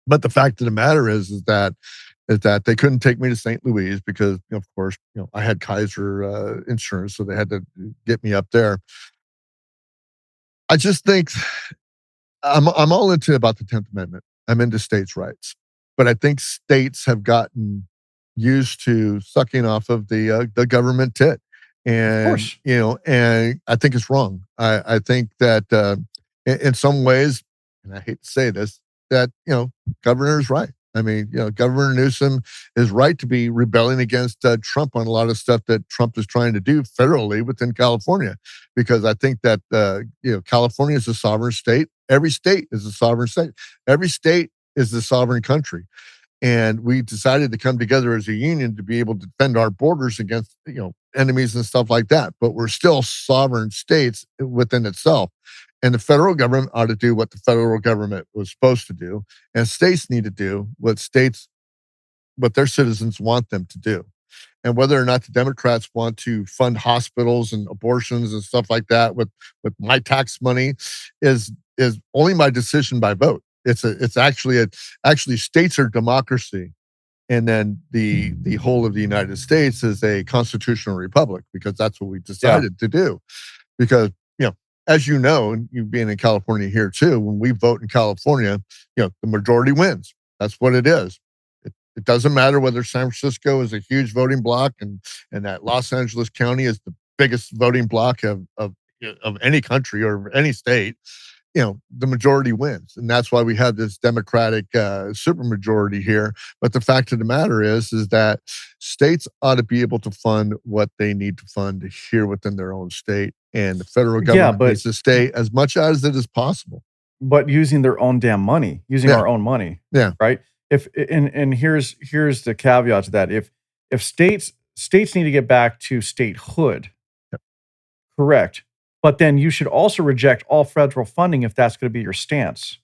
But the fact of the matter is that they couldn't take me to St. Louis because, of course, I had Kaiser insurance, so they had to get me up there. I just think I'm all into about the 10th Amendment. I'm into states' rights, but I think states have gotten used to sucking off of the government tit, Of and course. and I think it's wrong. I think that in some ways, and I hate to say this, that governor is right. I mean, Governor Newsom is right to be rebelling against Trump on a lot of stuff that Trump is trying to do federally within California, because I think that California is a sovereign state. Every state is a sovereign state. Every state is the sovereign country, and we decided to come together as a union to be able to defend our borders against enemies and stuff like that. But we're still sovereign states within itself, and the federal government ought to do what the federal government was supposed to do, and states need to do what their citizens want them to do. And whether or not the Democrats want to fund hospitals and abortions and stuff like that with my tax money is only my decision by vote. It's actually states are democracy, and then the whole of the United States is a constitutional republic because that's what we Yeah. decided to do. Because you know, as you know, and you being in California here too, when we vote in California, the majority wins. That's what it is. It doesn't matter whether San Francisco is a huge voting block and that Los Angeles County is the biggest voting block of any country or any state. The majority wins, and that's why we have this Democratic supermajority here. But the fact of the matter is that states ought to be able to fund what they need to fund here within their own state, and the federal Yeah, government needs to stay as much as it is possible. but using their own damn money, using Yeah, our own money, yeah, right? If and here's the caveat to that. If states need to get back to statehood, yeah. correct. But then you should also reject all federal funding if that's going to be your stance.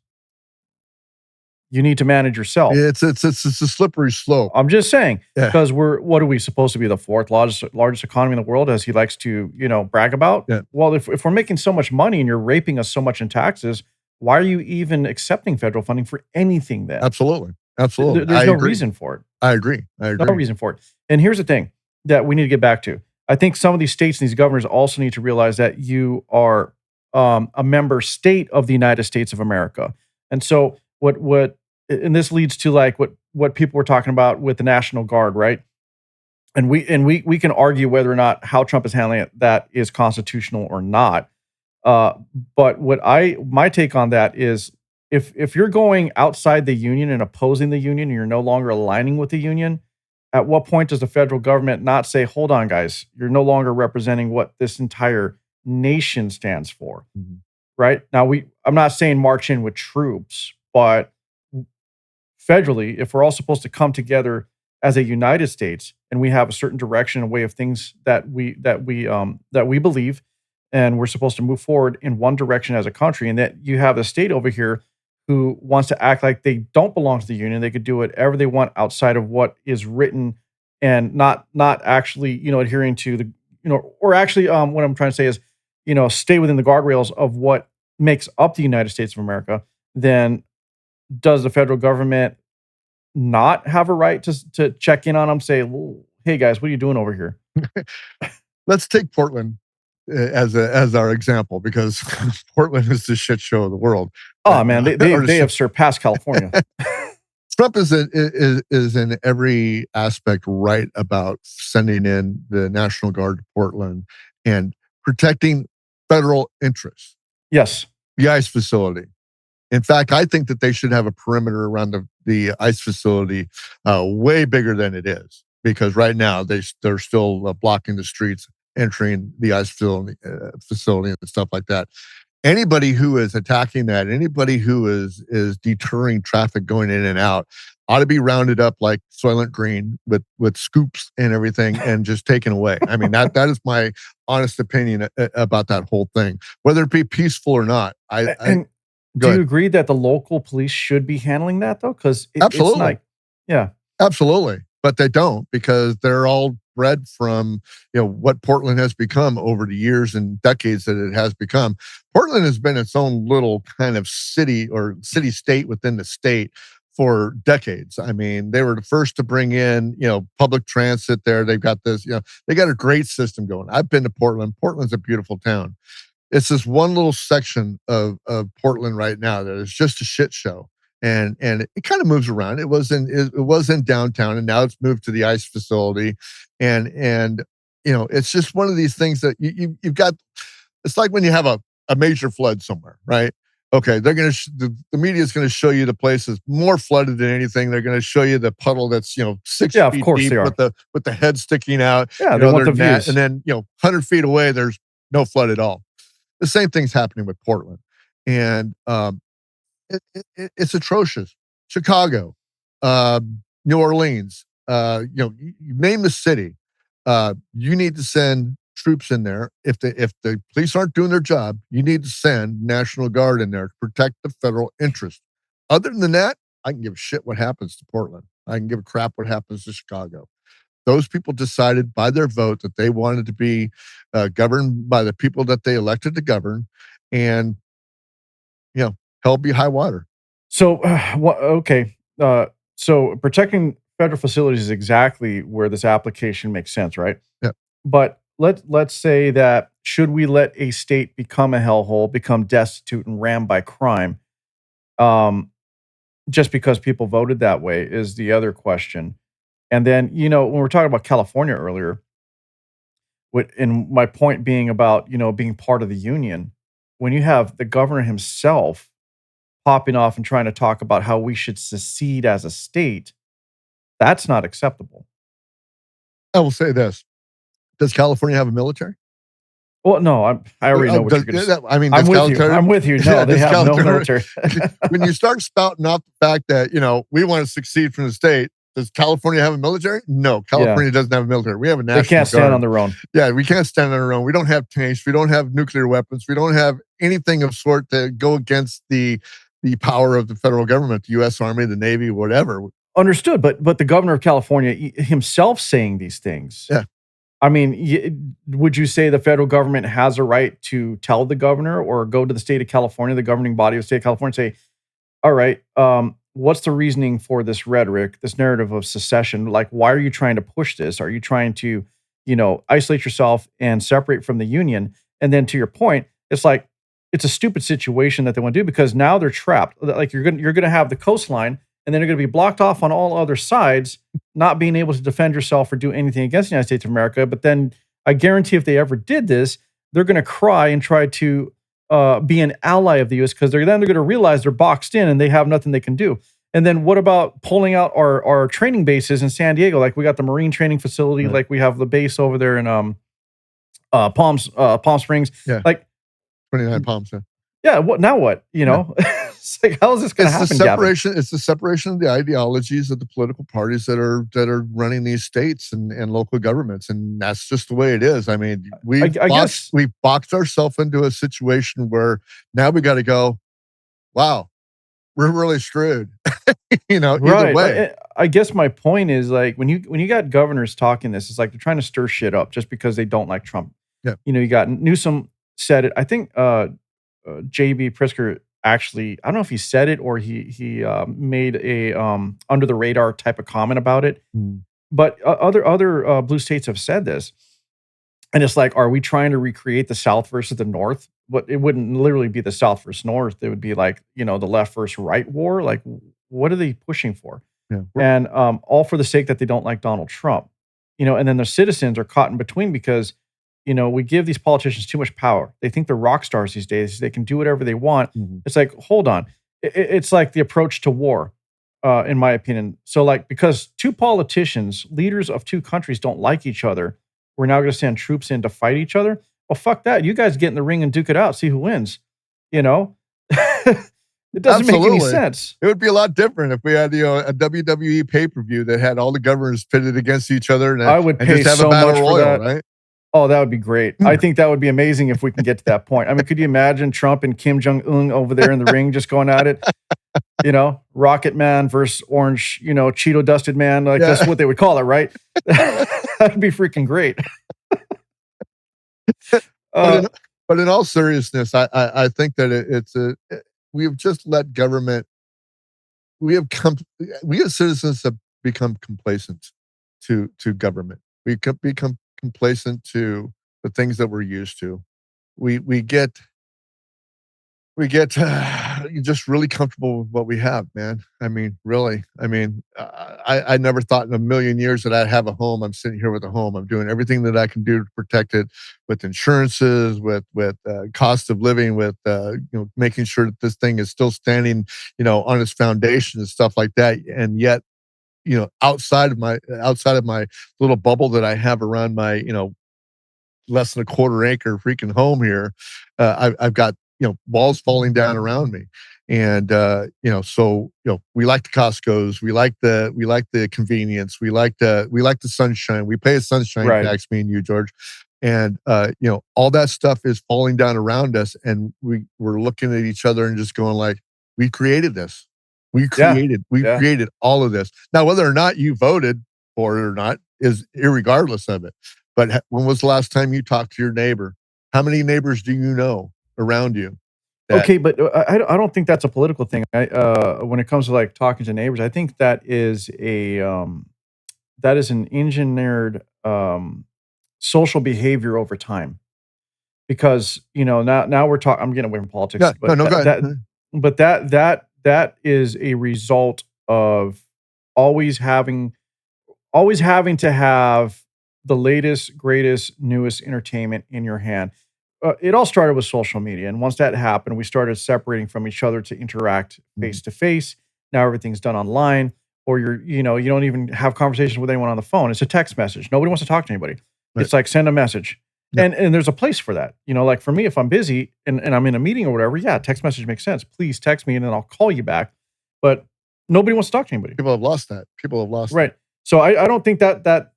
You need to manage yourself. It's a slippery slope. I'm just saying, Yeah, because what are we supposed to be, the fourth largest economy in the world, as he likes to, brag about? yeah, Well, if we're making so much money and you're raping us so much in taxes, why are you even accepting federal funding for anything then? absolutely, absolutely. I There's no agree. reason for it. I agree. I No agree. reason for it. And here's the thing that we need to get back to. I think some of these states and these governors also need to realize that you are a member state of the United States of America. And so and this leads to like what people were talking about with the National Guard, right? and we can argue whether or not how Trump is handling it that is constitutional or not. Uh, but my take on that is if you're going outside the union and opposing the union and you're no longer aligning with the union, at what point does the federal government not say, hold on, guys, you're no longer representing what this entire nation stands for? Mhm. Right now, I'm not saying march in with troops, but federally, if we're all supposed to come together as a United States and we have a certain direction and way of things that we believe, and we're supposed to move forward in one direction as a country, and that you have a state over here who wants to act like they don't belong to the union, they could do whatever they want outside of what is written and not actually adhering to the or actually what I'm trying to say is stay within the guardrails of what makes up the United States of America. Then does the federal government not have a right to check in on them, say, "Well, hey guys, what are you doing over here?" Let's take Portland as our example because Portland is the shit show of the world Oh right man, now. they they have surpassed California. Trump is in every aspect right about sending in the National Guard to Portland and protecting federal interests. Yes. The ICE facility. In fact, I think that they should have a perimeter around the ICE facility way bigger than it is because right now they're still blocking the streets, entering the ICE facility and stuff like that. Anybody who is attacking that, anybody who is deterring traffic going in and out, ought to be rounded up like Soylent Green with scoops and everything, and just taken away. I mean that is my honest opinion about that whole thing, whether it be peaceful or not. And Go do you ahead. agree that the local police should be handling that though? Because it's Absolutely. not. Yeah. Absolutely. But they don't because they're all bred from, what Portland has become over the years and decades that it has become. Portland has been its own little kind of city or city state within the state for decades. I mean, they were the first to bring in, public transit there. They've got this, they got a great system going. I've been to Portland. Portland's a beautiful town. It's this one little section of Portland right now that is just a shit show. And it kind of moves around. It was in downtown, and now it's moved to the ICE facility, and it's just one of these things that you've got. It's like when you have a major flood somewhere, right? Okay, they're gonna the media is gonna show you the place that's more flooded than anything. They're gonna show you the puddle that's six Yeah, of feet course deep they with are. the head sticking out. Yeah, they want They're the that, and views. then 100 feet away, there's no flood at all. The same thing's happening with Portland, and it's atrocious. Chicago, New Orleans, you name the city. You need to send troops in there. If the police aren't doing their job, you need to send National Guard in there to protect the federal interest. Other than that, I can give a shit what happens to Portland. I can give a crap what happens to Chicago. Those people decided by their vote that they wanted to be governed by the people that they elected to govern, and hell be high water. So, okay. So protecting federal facilities is exactly where this application makes sense, right? Yeah. But let's say that should we let a state become a hellhole, become destitute and rammed by crime, um, just because people voted that way is the other question. And then, when we're talking about California earlier, and my point being about, being part of the union, when you have the governor himself popping off and trying to talk about how we should secede as a state, that's not acceptable. I will say this: does California have a military? Well, no, I already know what Does, you're going to say. I mean, I'm does with you. California? I'm with you. Yeah, No, they does have no California? military. When you start spouting off the fact that we want to succeed from the state, does California have a military? No, Yeah, California doesn't have a military. We have a they National can't stand on Guard. their own. Yeah, we can't stand on our own. We don't have tanks. We don't have nuclear weapons. We don't have anything of sort to go against the power of the federal government, the U.S. Army, the Navy, whatever. Understood, but the governor of California himself saying these things. Yeah. I mean, would you say the federal government has a right to tell the governor or go to the state of California, the governing body of the state of California, and say, all right, what's the reasoning for this rhetoric, this narrative of secession? Like, why are you trying to push this? Are you trying to, isolate yourself and separate from the union? And then to your point, it's like, it's a stupid situation that they want to do because now they're trapped. Like you're gonna have the coastline and then you're going to be blocked off on all other sides, not being able to defend yourself or do anything against the United States of America. But then I guarantee if they ever did this, they're going to cry and try to be an ally of the U.S. because they're going to realize they're boxed in and they have nothing they can do. And then what about pulling out our training bases in San Diego? Like we got the Marine training facility, Right. like we have the base over there in Palm Springs. Yeah. Like 29 Palms. Yeah. yeah, what now? What It's like how is this going to happen? It's the separation. It's the separation of the ideologies of the political parties that are running these states and local governments, and that's just the way it is. I mean, we've boxed ourselves into a situation where now we got to go. Wow, we're really screwed. Either way. I guess my point is like when you got governors talking this, it's like they're trying to stir shit up just because they don't like Trump. Yeah. You got Newsom said it. I think JB Pritzker actually, I don't know if he said it or he made a under the radar type of comment about it. But other blue states have said this. And it's like, are we trying to recreate the South versus the North? But it wouldn't literally be the South versus North. It would be like, the left versus right war. Like, what are they pushing for? Yeah. And all for the sake that they don't like Donald Trump. And then the citizens are caught in between because, we give these politicians too much power. They think they're rock stars these days. They can do whatever they want. It's like, hold on. It's like the approach to war, in my opinion. So like, because two politicians, leaders of two countries don't like each other, we're now going to send troops in to fight each other. Well, fuck that. You guys get in the ring and duke it out. See who wins. It doesn't make any sense. It would be a lot different if we had a WWE pay-per-view that had all the governors pitted against each other. And I would pay just have so a battle much royal, for that. Right? Oh, that would be great. I think that would be amazing if we can get to that point. I mean, could you imagine Trump and Kim Jong-un over there in the ring just going at it? Rocket Man versus Orange, Cheeto Dusted Man. Like that's what they would call it, right? That'd be freaking great. But in all seriousness, I think that we've just let government. We as citizens have become complacent to government. We become complacent to the things that we're used to. We get just really comfortable with what we have, man. I mean, really. I mean, I never thought in a million years that I'd have a home. I'm sitting here with a home. I'm doing everything that I can do to protect it with insurances, with cost of living, with making sure that this thing is still standing, on its foundation and stuff like that. And yet, outside of my little bubble that I have around my, less than a quarter acre freaking home here, I've got walls falling down around me, and so we like the Costco's, we like the convenience, we like the sunshine. We pay a sunshine tax, me and you, George, and all that stuff is falling down around us, and we're looking at each other and just going like, we created this. We created all of this. Now, whether or not you voted for it or not is irregardless of it. But when was the last time you talked to your neighbor? How many neighbors do you know around you? Okay, but I don't think that's a political thing. When it comes to like talking to neighbors, I think that is an engineered social behavior over time. Because now we're talking. I'm getting away from politics. Yeah, but go ahead. But that is a result of always having to have the latest, greatest, newest entertainment in your hand. It all started with social media, and once that happened, we started separating from each other to interact face to face. Now everything's done online, or you don't even have conversations with anyone on the phone. It's a text message. Nobody wants to talk to anybody. Right. It's like send a message. Yep. And there's a place for that. Like for me, if I'm busy and I'm in a meeting or whatever, text message makes sense. Please text me and then I'll call you back. But nobody wants to talk to anybody. People have lost that. Right. So I don't think that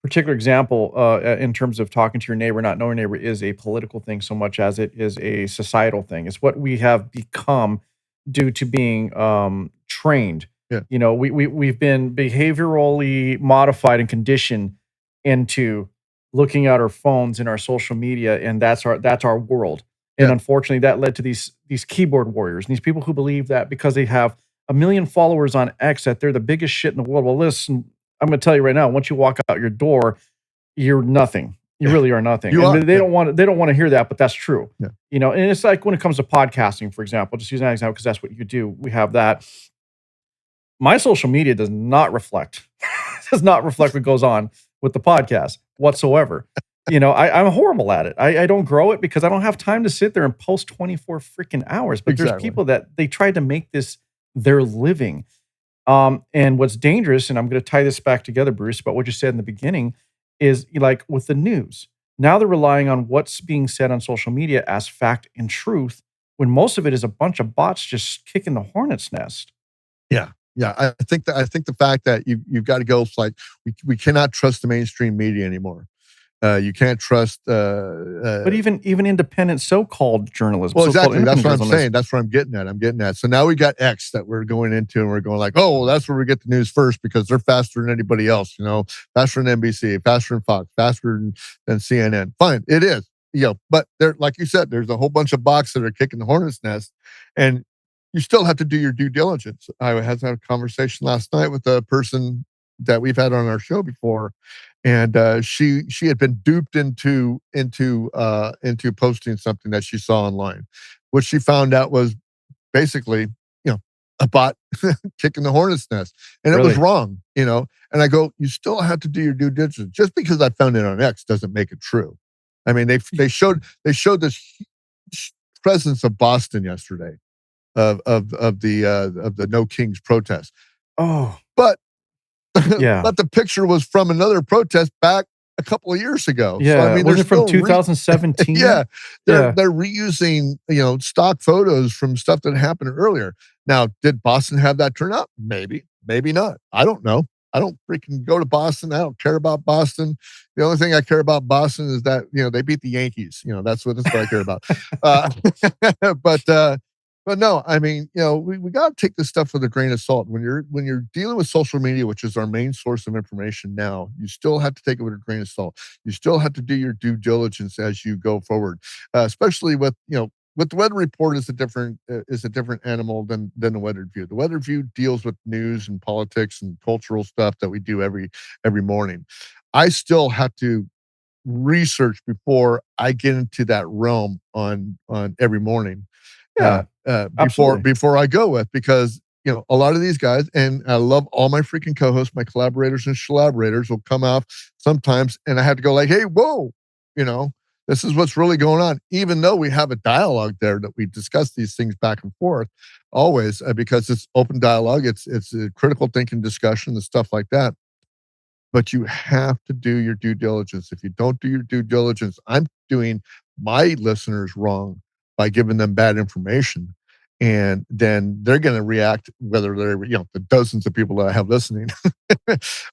particular example in terms of talking to your neighbor, not knowing your neighbor, is a political thing so much as it is a societal thing. It's what we have become due to being trained. Yeah. We've been behaviorally modified and conditioned into looking at our phones and our social media, and that's our world. And unfortunately, that led to these keyboard warriors and these people who believe that because they have 1 million followers on X that they're the biggest shit in the world. Well, listen, I'm going to tell you right now, once you walk out your door, you're nothing. You really are nothing. They don't want to hear that, but that's true. Yeah. And it's like when it comes to podcasting, for example, just use that example because that's what you do. We have that. my social media does not reflect what goes on with the podcast whatsoever. I'm horrible at it. I don't grow it because I don't have time to sit there and post 24 freaking hours. But there's Exactly. people that they try to make this their living. And what's dangerous, and I'm going to tie this back together, Bruce, about what you said in the beginning, is like with the news. Now they're relying on what's being said on social media as fact and truth, when most of it is a bunch of bots just kicking the hornet's nest. Yeah. Yeah. I think the fact that you've got to go, it's like we cannot trust the mainstream media anymore. You can't trust But even independent so-called journalism, well, so-called exactly. That's independent what I'm journalism is saying. That's what I'm getting at. So now we got X that we're going into, and we're going like, oh, well, that's where we get the news first because they're faster than anybody else. Faster than NBC, faster than Fox, faster than CNN. Fine, it is. But there, like you said, there's a whole bunch of bots that are kicking the hornet's nest, and you still have to do your due diligence. I had a conversation last night with a person that we've had on our show before, and she had been duped into posting something that she saw online. What she found out was basically, a bot kicking the hornet's nest, and it was really. wrong. And I go, you still have to do your due diligence. Just because I found it on X doesn't make it true. I mean, they showed this huge presence of Boston yesterday of the No Kings protest, Oh, but yeah. but the picture was from another protest back a couple of years ago. So I Yeah. mean, they're Wasn't it from still 2017? yeah, they're Yeah. they're reusing stock photos from stuff that happened earlier. Now, did Boston have that turnout? Maybe, maybe not. I don't know. I don't freaking go to Boston. I don't care about Boston. The only thing I care about Boston is that they beat the Yankees. That's what I care about. Uh, but but no, I mean, we got to take this stuff with a grain of salt. When you're dealing with social media, which is our main source of information now, you still have to take it with a grain of salt. You still have to do your due diligence as you go forward, especially with the weather report is a different animal than the weather view. The weather view deals with news and politics and cultural stuff that we do every morning. I still have to research before I get into that realm on every morning Yeah. before Absolutely. before I go with, because a lot of these guys, and I love all my freaking co-hosts, my collaborators and collaborators will come out sometimes, and I have to go like, hey, whoa, you know, this is what's really going on, even though we have a dialogue there that we discuss these things back and forth always, because it's open dialogue, it's a critical thinking discussion and stuff like that. But you have to do your due diligence. If you don't do your due diligence, I'm doing my listeners wrong by giving them bad information. And then they're going to react, whether they're, the dozens of people that I have listening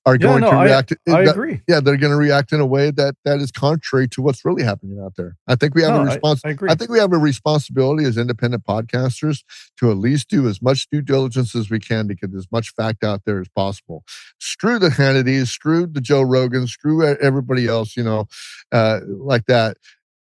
are Yeah, going no, to react. I agree. Yeah, they're going to react in a way that is contrary to what's really happening out there. I think we have No, a I I agree. think we have a responsibility as independent podcasters to at least do as much due diligence as we can to get as much fact out there as possible. Screw the Hannitys, screw the Joe Rogans, screw everybody else, like that.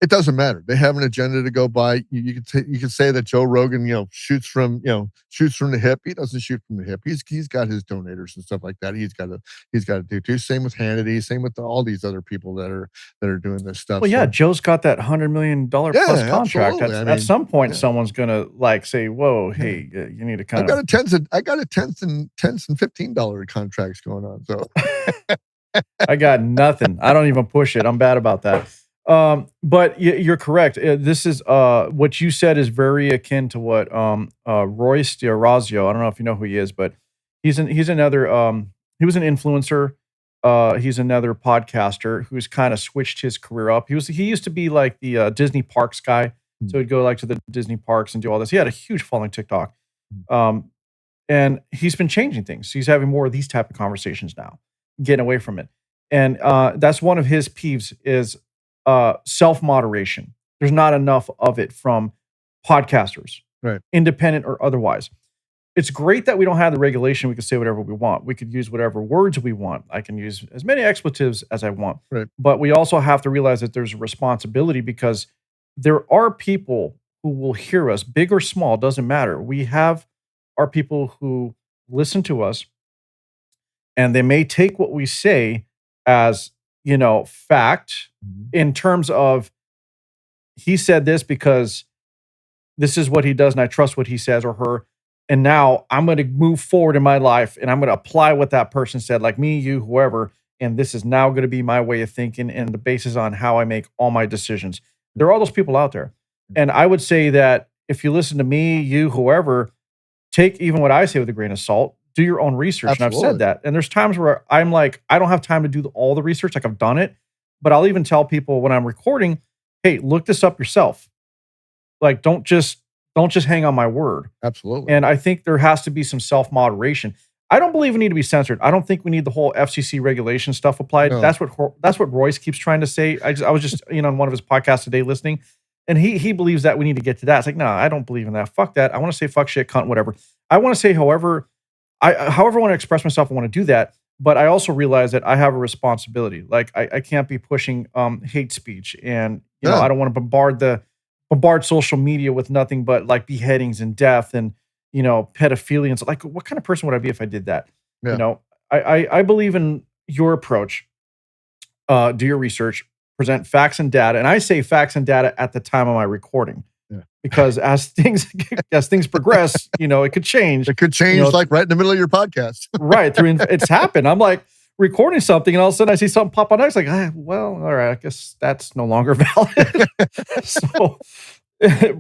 It doesn't matter. They have an agenda to go by. You can say that Joe Rogan, shoots from the hip. He doesn't shoot from the hip. He's got his donators and stuff like that. He's got to do too. Same with Hannity. Same with all these other people that are doing this stuff. Well, yeah, So Joe's got that $100 million plus yeah, contract. absolutely. I At mean, some point, yeah, someone's gonna like say, "Whoa, yeah. hey, you need to I've kind got of." a tens and $15 contracts going on. So I got nothing. I don't even push it. I'm bad about that. But you're correct. This is what you said is very akin to what Royce D'Orazio. I don't know if you know who he is, but he's another he was an influencer. He's another podcaster who's kind of switched his career up. He used to be like the Disney parks guy, so he'd go like to the Disney parks and do all this. He had a huge following TikTok, um, and he's been changing things. He's having more of these type of conversations now, getting away from it. And that's one of his peeves is self-moderation. There's not enough of it from podcasters, right, independent or otherwise. It's great that we don't have the regulation. We can say whatever we want. We could use whatever words we want. I can use as many expletives as I want. right. But we also have to realize that there's a responsibility because there are people who will hear us, big or small, doesn't matter. We have our people who listen to us and they may take what we say as, fact Mhm. in terms of he said this because this is what he does and I trust what he says or her. And now I'm going to move forward in my life and I'm going to apply what that person said, like me, you, whoever. And this is now going to be my way of thinking and the basis on how I make all my decisions. There are all those people out there. And I would say that if you listen to me, you, whoever, take even what I say with a grain of salt, do your own research. And I've said Absolutely. that. And there's times where I'm like, I don't have time to do all the research. Like I've done it, but I'll even tell people when I'm recording, hey, look this up yourself. Like, don't just hang on my word. Absolutely. And I think there has to be some self-moderation. I don't believe we need to be censored. I don't think we need the whole FCC regulation stuff applied. No. That's what Royce keeps trying to say. I was just on one of his podcasts today listening, and he believes that we need to get to that. It's like, no, I don't believe in that. Fuck that. I want to say fuck shit, cunt, whatever. I want to say however I want to express myself. I want to do that. But I also realize that I have a responsibility. Like I can't be pushing hate speech, and Yeah. I don't want to bombard social media with nothing but like beheadings and death and pedophilia. And so, like, what kind of person would I be if I did that? Yeah. I believe in your approach. Do your research, present facts and data, and I say facts and data at the time of my recording. Yeah. Because as things progress, it could change. It could change like right in the middle of your podcast. Right. It's happened. I'm like recording something and all of a sudden I see something pop on next. Like, well, all right, I guess that's no longer valid. So,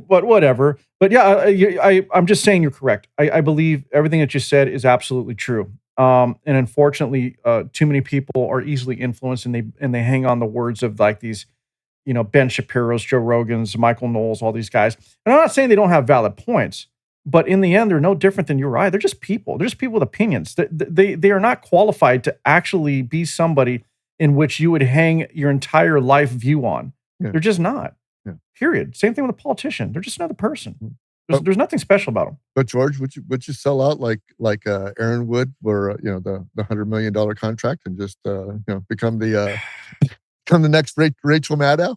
but whatever. But yeah, I'm just saying you're correct. I believe everything that you said is absolutely true. And unfortunately, too many people are easily influenced and they hang on the words of like these, Ben Shapiro's, Joe Rogan's, Michael Knowles, all these guys. And I'm not saying they don't have valid points, but in the end, they're no different than you or I. They're just people. They're just people with opinions. They are not qualified to actually be somebody in which you would hang your entire life view on. Yeah. They're just not. Yeah. Period. Same thing with a politician. They're just another person. Mm. There's nothing special about them. But George, would you sell out like Aaron would for the $100 million contract and just become the next Rachel Maddow?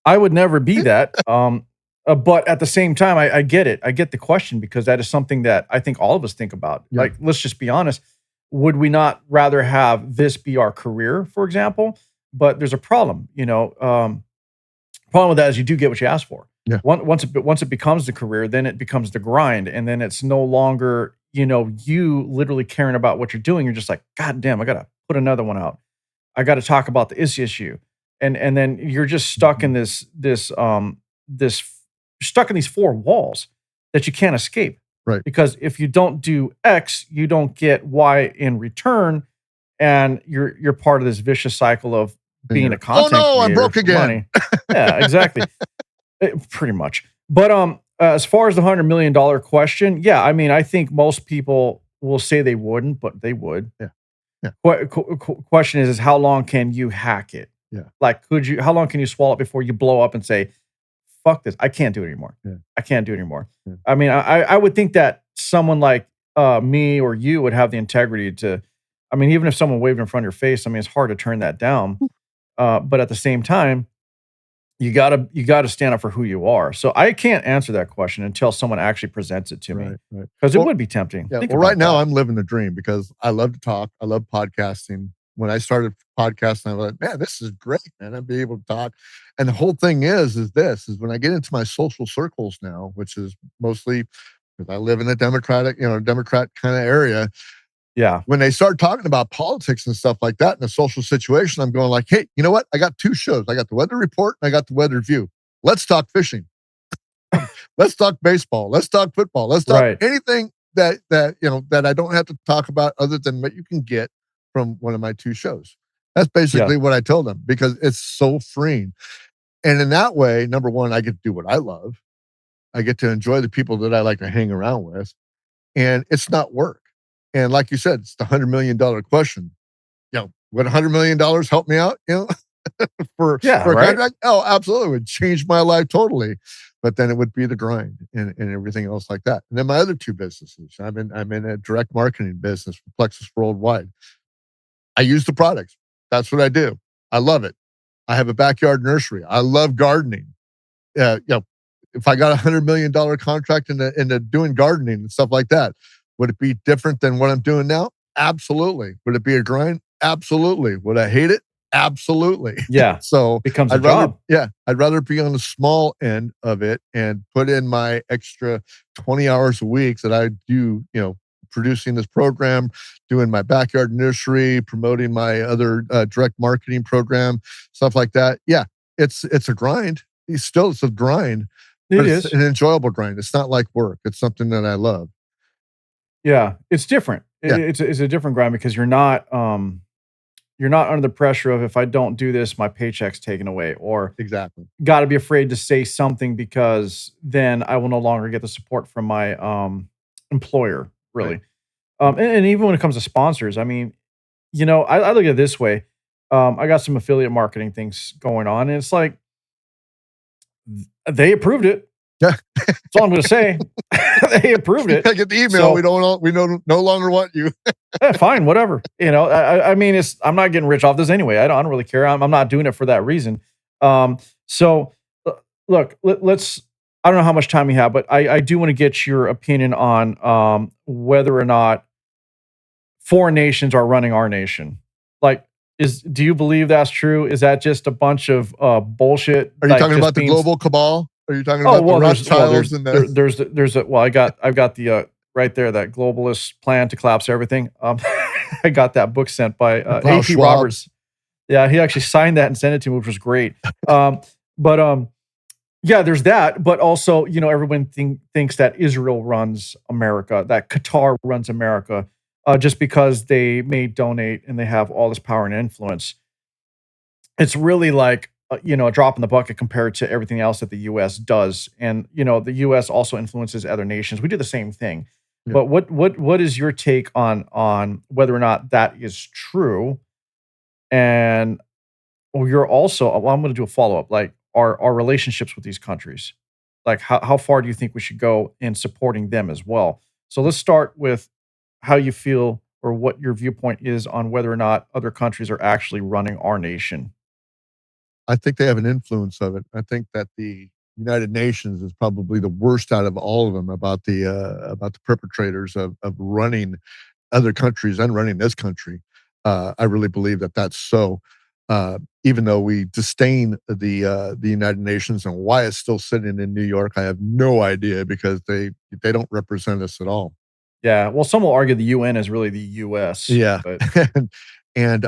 I would never be that. But at the same time, I get it. I get the question because that is something that I think all of us think about. Yeah. Like, let's just be honest. Would we not rather have this be our career, for example? But there's a problem. Problem with that is you do get what you ask for. Yeah. Once it becomes the career, then it becomes the grind, and then it's no longer you literally caring about what you're doing. You're just like, God damn, I gotta put another one out. I got to talk about this issue, and then you're just stuck in this stuck in these four walls that you can't escape. Right. Because if you don't do X, you don't get Y in return, and you're part of this vicious cycle of being a content creator. Oh no, I'm broke for again. money. Yeah, exactly. Pretty much. But as far as the $100 million question, yeah, I mean, I think most people will say they wouldn't, but they would. Yeah. Yeah. Question is how long can you hack it? Yeah. Like, how long can you swallow it before you blow up and say, fuck this, I can't do it anymore. Yeah. I can't do it anymore. Yeah. I mean, I would think that someone like me or you would have the integrity to, I mean, even if someone waved in front of your face, I mean, it's hard to turn that down. But at the same time, you gotta stand up for who you are. So I can't answer that question until someone actually presents it to me. Right. Because it would be tempting. Yeah. Think Well, about right now that. I'm living the dream because I love to talk. I love podcasting. When I started podcasting, I was like, man, this is great, man. I'd be able to talk. And the whole thing is when I get into my social circles now, which is mostly because I live in a Democrat kind of area. Yeah. When they start talking about politics and stuff like that in a social situation, I'm going like, hey, you know what? I got two shows. I got the Weather Report and I got the Weather View. Let's talk fishing. Let's talk baseball. Let's talk football. Let's talk anything that I don't have to talk about other than what you can get from one of my two shows. That's basically what I tell them because it's so freeing. And in that way, number one, I get to do what I love. I get to enjoy the people that I like to hang around with. And it's not work. And like you said, it's the $100 million question. Would $100 million help me out? For a contract? Oh, absolutely. It would change my life totally. But then it would be the grind and everything else like that. And then my other two businesses. I'm in a direct marketing business for Plexus Worldwide. I use the products. That's what I do. I love it. I have a backyard nursery. I love gardening. If I got $100 million contract into doing gardening and stuff like that, would it be different than what I'm doing now? Absolutely. Would it be a grind? Absolutely. Would I hate it? Absolutely. Yeah, So becomes a I'd rather, job. yeah, I'd rather be on the small end of it and put in my extra 20 hours a week that I do, producing this program, doing my backyard nursery, promoting my other direct marketing program, stuff like that. Yeah, it's a grind. It's a grind, It but it's is. an enjoyable grind. It's not like work. It's something that I love. Yeah, it's different. Yeah, It's a different grind because you're not under the pressure of, if I don't do this, my paycheck's taken away, or exactly. got to be afraid to say something because then I will no longer get the support from my employer, Right. really. And even when it comes to sponsors, I mean, I look at it this way. I got some affiliate marketing things going on, and it's like they approved it. Yeah. That's all I'm going to say. They approved it. I get the email. So We don't no longer want you. fine, whatever. I mean, I'm not getting rich off this anyway. I don't really care. I'm not doing it for that reason. So look, let's. I don't know how much time you have, but I do want to get your opinion on whether or not foreign nations are running our nation. Like, do you believe that's true? Is that just a bunch of bullshit? Are you Like, talking just about the being global cabal? Are you talking Oh, about the well, Rothschilds and the there's a well, I've got the right there, that globalist plan to collapse everything. I got that book sent by Klaus AP Schwab? Roberts. Yeah, he actually signed that and sent it to me, which was great. But yeah, there's that. But also, everyone thinks that Israel runs America, that Qatar runs America, just because they may donate and they have all this power and influence. It's really like, a drop in the bucket compared to everything else that the US does. And, the US also influences other nations. We do the same thing. Yeah. But what is your take on whether or not that is true? And you're also, well, I'm going to do a follow-up, like our relationships with these countries. Like, how far do you think we should go in supporting them as well? So let's start with how you feel, or what your viewpoint is on whether or not other countries are actually running our nation. I think they have an influence of it. I think that the United Nations is probably the worst out of all of them about the perpetrators of running other countries and running this country. I really believe that that's so. Even though we disdain the United Nations and why it's still sitting in New York, I have no idea because they don't represent us at all. Yeah, well, some will argue the UN is really the US, Yeah, but and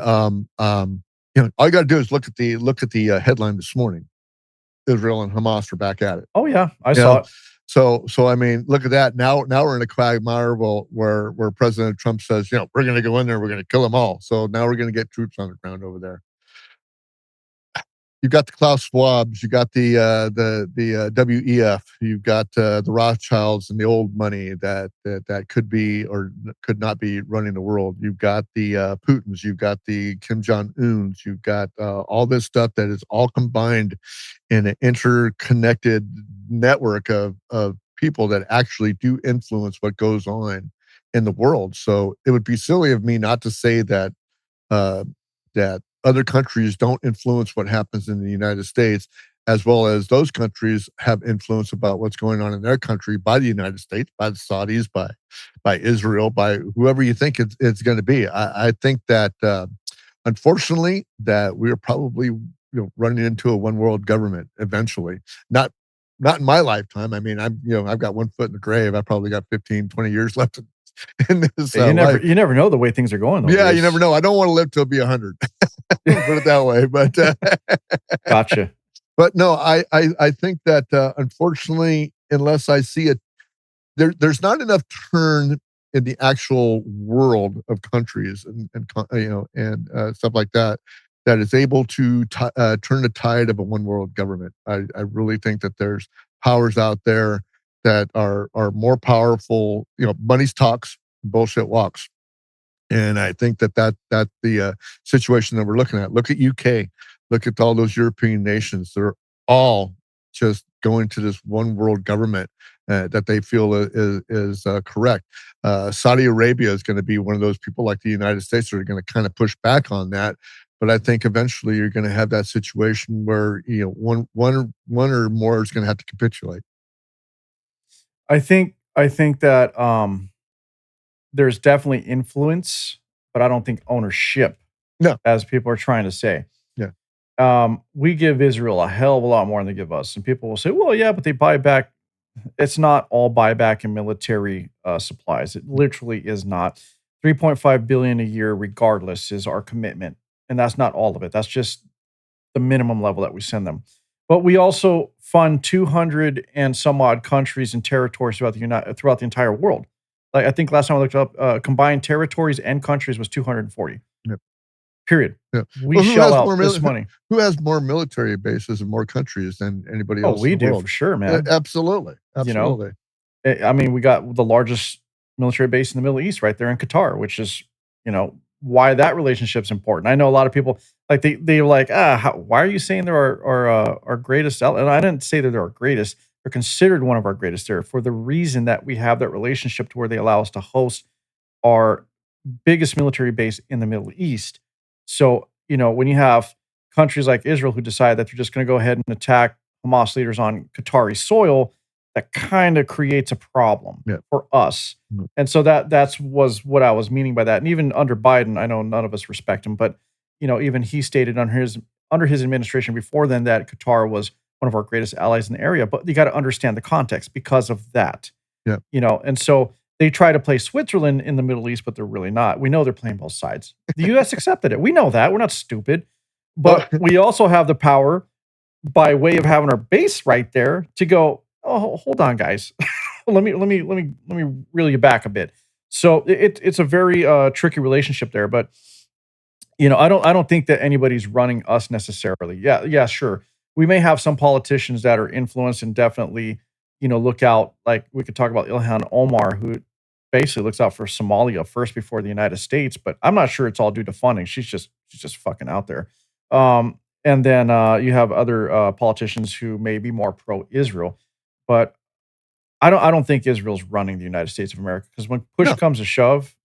all you got to do is look at the headline this morning. Israel and Hamas are back at it. oh yeah, I You saw know, it. so I mean, look at that. Now we're in a quagmire where President Trump says, we're going to go in there, we're going to kill them all. So now we're going to get troops on the ground over there. You've got the Klaus Schwabs, you got the WEF, you've got the Rothschilds and the old money that could be or could not be running the world. You've got the Putins, you've got the Kim Jong Uns, you've got all this stuff that is all combined in an interconnected network of people that actually do influence what goes on in the world. So it would be silly of me not to say uh, that other countries don't influence what happens in the United States, as well as those countries have influence about what's going on in their country by the United States, by the Saudis, by Israel, by whoever you think it's going to be. I think that unfortunately that we're probably running into a one world government eventually. Not in my lifetime. I mean, I've got one foot in the grave. I probably got 15, 20 years left in this Yeah, life. you never know the way things are going though, Yeah, you never Luis. know. I don't want to live till be 100. Put it that way. But Gotcha. but no, I think that unfortunately, unless I see it, there's not enough turn in the actual world of countries and stuff like that that is able to turn the tide of a one world government. I really think that there's powers out there that are more powerful. Money's talks, bullshit walks. And I think that the situation that we're looking at. Look at UK. Look at all those European nations. They're all just going to this one world government that they feel is correct. Saudi Arabia is going to be one of those people like the United States that are going to kind of push back on that. But I think eventually you're going to have that situation where one or more is going to have to capitulate. I think that there's definitely influence, but I don't think ownership, No, as people are trying to say. We give Israel a hell of a lot more than they give us. And people will say, well, yeah, but they buy back. It's not all buyback in military supplies. It literally is not. 3.5 billion a year, regardless, is our commitment. And that's not all of it. That's just the minimum level that we send them. But we also fund 200 and some odd countries and territories throughout the entire world. Like I think last time I looked up, combined territories and countries was 240. Yep. Period. Yeah. We Well, shell out this money. who has more military bases and more countries than anybody Oh, else in we the do world? for sure, man. Absolutely. You know, Absolutely. I mean, we got the largest military base in the Middle East right there in Qatar, which is, why that relationship's important. I know a lot of people like they're like, why are you saying they're our greatest? And I didn't say that they're our greatest. They're considered one of our greatest there for the reason that we have that relationship to where they allow us to host our biggest military base in the Middle East. So, when you have countries like Israel who decide that they're just going to go ahead and attack Hamas leaders on Qatari soil, that kind of creates a problem Yeah. for us. Mhm. And so that was what I was meaning by that. And even under Biden, I know none of us respect him, but even he stated under his administration before then that Qatar was one of our greatest allies in the area. But you got to understand the context because of that. Yeah. And so they try to play Switzerland in the Middle East, but they're really not. We know they're playing both sides. The US accepted it. We know that. We're not stupid. But we also have the power by way of having our base right there to go, oh, hold on, guys. let me reel you back a bit. So it's a very tricky relationship there. But I don't think that anybody's running us necessarily. Yeah, sure. We may have some politicians that are influenced and definitely, look out. Like we could talk about Ilhan Omar, who basically looks out for Somalia first before the United States. But I'm not sure it's all due to funding. She's just fucking out there. And then you have other politicians who may be more pro-Israel, but I don't think Israel's running the United States of America because when push No. comes to shove,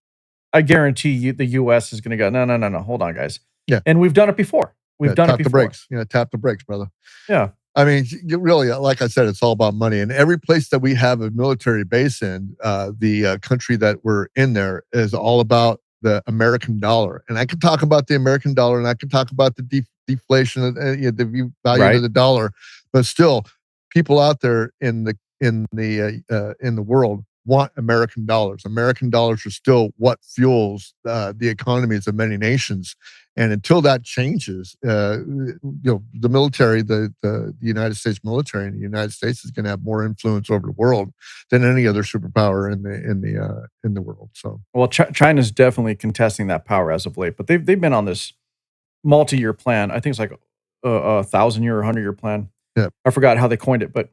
I guarantee you the U.S. is going to go, no, hold on, guys. Yeah. And we've done it before. We've done it before. Tap the brakes. Tap the brakes, brother. Yeah. I mean, you really, like I said, it's all about money. And every place that we have a military base in, the country that we're in there is all about the American dollar. And I can talk about the American dollar, and I can talk about the deflation, the value Right. of the dollar, but still, people out there in the world want American dollars. American dollars are still what fuels the economies of many nations. And until that changes, the military, the United States military in the United States is going to have more influence over the world than any other superpower in the world. So, well, China's definitely contesting that power as of late, but they've been on this multi-year plan. I think it's like a 1,000-year or 100-year plan. Yeah, I forgot how they coined it, but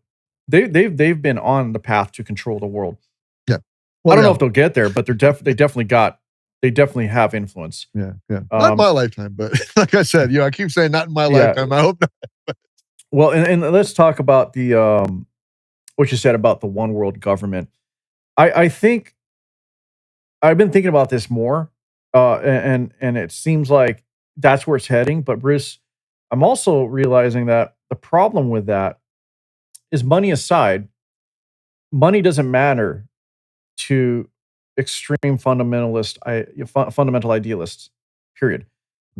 they've been on the path to control the world. Yeah, I don't know if they'll get there, but they definitely have influence. Yeah. Not in my lifetime, but like I said, I keep saying not in my lifetime. I hope not. Well, and let's talk about the what you said about the one world government. I think I've been thinking about this more, and it seems like that's where it's heading. But Bruce, I'm also realizing that the problem with that is money aside, money doesn't matter to extreme fundamental idealists, period.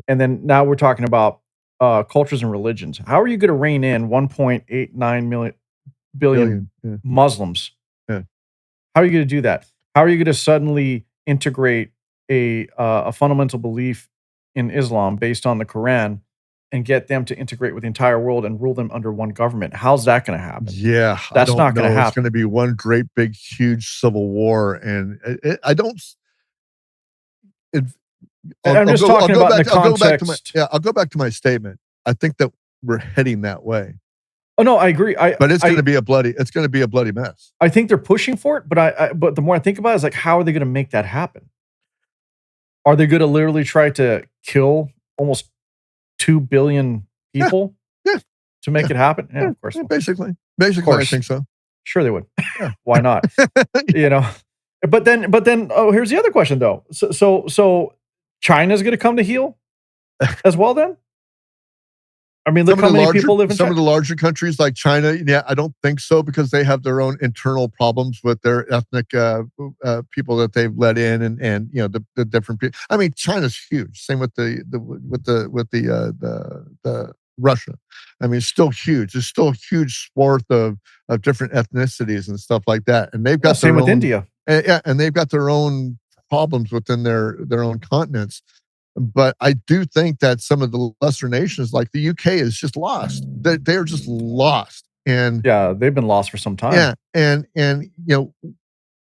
And then now we're talking about cultures and religions. How are you going to rein in 1.89 billion Yeah. Muslims? Yeah. How are you going to do that? How are you going to suddenly integrate a fundamental belief in Islam based on the Quran and get them to integrate with the entire world and rule them under one government? How's that going to happen? Yeah, That's not going to happen. It's going to be one great, big, huge civil war, and I don't. I'm just talking about in the context. I'll go back to my statement. I think that we're heading that way. Oh no, I agree. But it's going to be a bloody mess. I think they're pushing for it, but the more I think about it, is like, how are they going to make that happen? Are they going to literally try to kill almost 2 billion people? Yeah. To make it happen? Yeah, of course. Yeah, basically, I think so. Sure, they would. Yeah. Why not? But then, here's the other question though. So China's going to come to heel as well then? I mean, look how many people live in China. Some of the larger countries like China, I don't think so because they have their own internal problems with their ethnic people that they've let in, and the different people. I mean, China's huge. Same with the Russia. I mean, it's still huge. There's still a huge swath of different ethnicities and stuff like that, and they've Yeah, got same their with own. India. Yeah, and they've got their own problems within their own continents. But I do think that some of the lesser nations, like the UK, is just lost. They're just lost, and Yeah, they've been lost for some time. yeah, and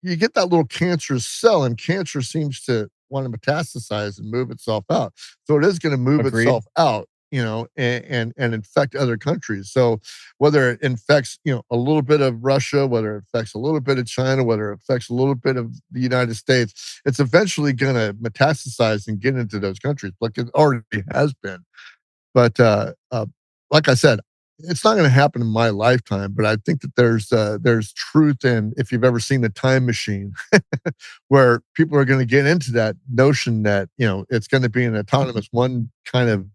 you get that little cancerous cell, and cancer seems to want to metastasize and move itself out. So it is going to move Agreed. itself out, and infect other countries. So whether it infects, a little bit of Russia, whether it affects a little bit of China, whether it affects a little bit of the United States, it's eventually going to metastasize and get into those countries, like it already has been. But like I said, it's not going to happen in my lifetime. But I think that there's truth in, if you've ever seen the Time Machine, where people are going to get into that notion that it's going to be an autonomous one kind of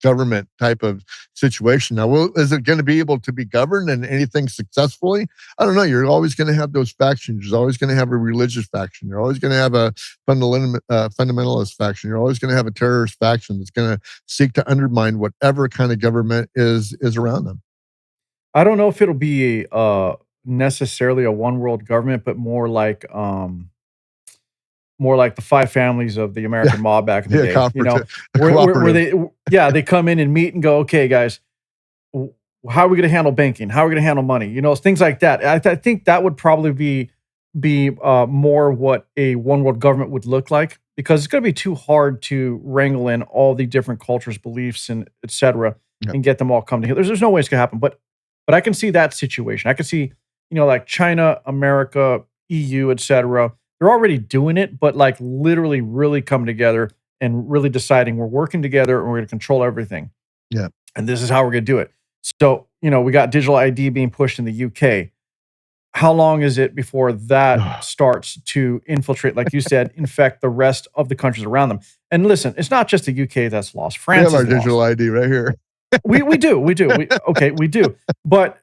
government type of situation. Now, is it going to be able to be governed and anything successfully? I don't know. You're always going to have those factions. You're always going to have a religious faction. You're always going to have a fundamentalist faction. You're always going to have a terrorist faction that's going to seek to undermine whatever kind of government is around them. I don't know if it'll be necessarily a one world government, but more like the five families of the Yeah, American mob back in the yeah, day. You know, a where cooperative. they come in and meet and go, okay, guys, w- how are we going to handle banking? How are we going to handle money? You know, things like that. I think that would probably be more what a one world government would look like, because it's going to be too hard to wrangle in all the different cultures, beliefs, and etc. Yeah, and get them all come together. There's no way it's going to happen, but I can see that situation. I can see, like China, America, EU, etc. They're already doing it, but like literally, really coming together and really deciding we're working together and we're going to control everything. yeah. And this is how we're going to do it. So, we got digital ID being pushed in the UK. How long is it before that starts to infiltrate, like you said, infect the rest of the countries around them? And listen, it's not just the UK that's lost. We France have our is digital lost. ID right here. We do. We do. But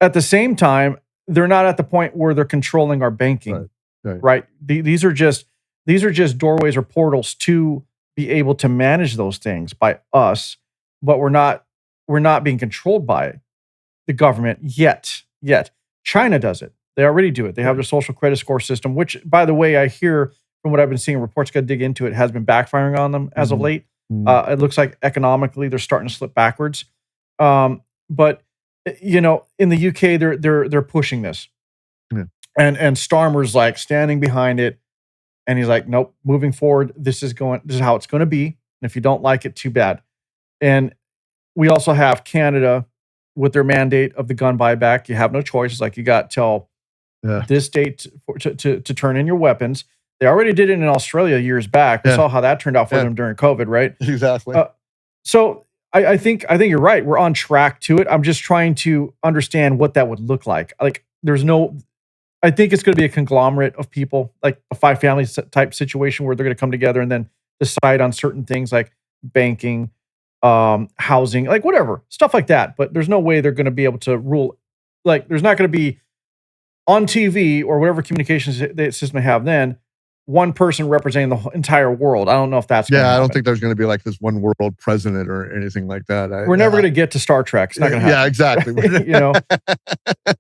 at the same time, they're not at the point where they're controlling our Right, banking, right. right? These are just doorways or portals to be able to manage those things by us, but we're not being controlled by the government yet. Yet. China does it. They already do it. They have Right. their social credit score system, which, by the way, I hear from what I've been seeing, reports got to dig into it, has been backfiring on them as of Mhm, late. mhm. It looks like economically they're starting to slip backwards. But in the UK, they're pushing this, Yeah, and Starmer's like standing behind it, and he's like, nope, moving forward, this is how it's going to be. And if you don't like it, too bad. And we also have Canada with their mandate of the gun buyback. You have no choice. It's like you got till yeah, this date to turn in your weapons. They already did it in Australia years back. We yeah, saw how that turned out for yeah. them during COVID, right? Exactly. Uh, so I think you're right. We're on track to it. I'm just trying to understand what that would look like. Like, there's no. I think it's going to be a conglomerate of people, like a five families type situation, where they're going to come together and then decide on certain things like banking, housing, like whatever stuff like that. But there's no way they're going to be able to rule. Like, there's not going to be on TV or whatever communications the system they have then, one person representing the entire world. I don't know if that's going to Yeah, I don't happen. think there's gonna be like this one world president or anything like that. We're never going to get to Star Trek. It's not going to Yeah, happen. exactly. you know,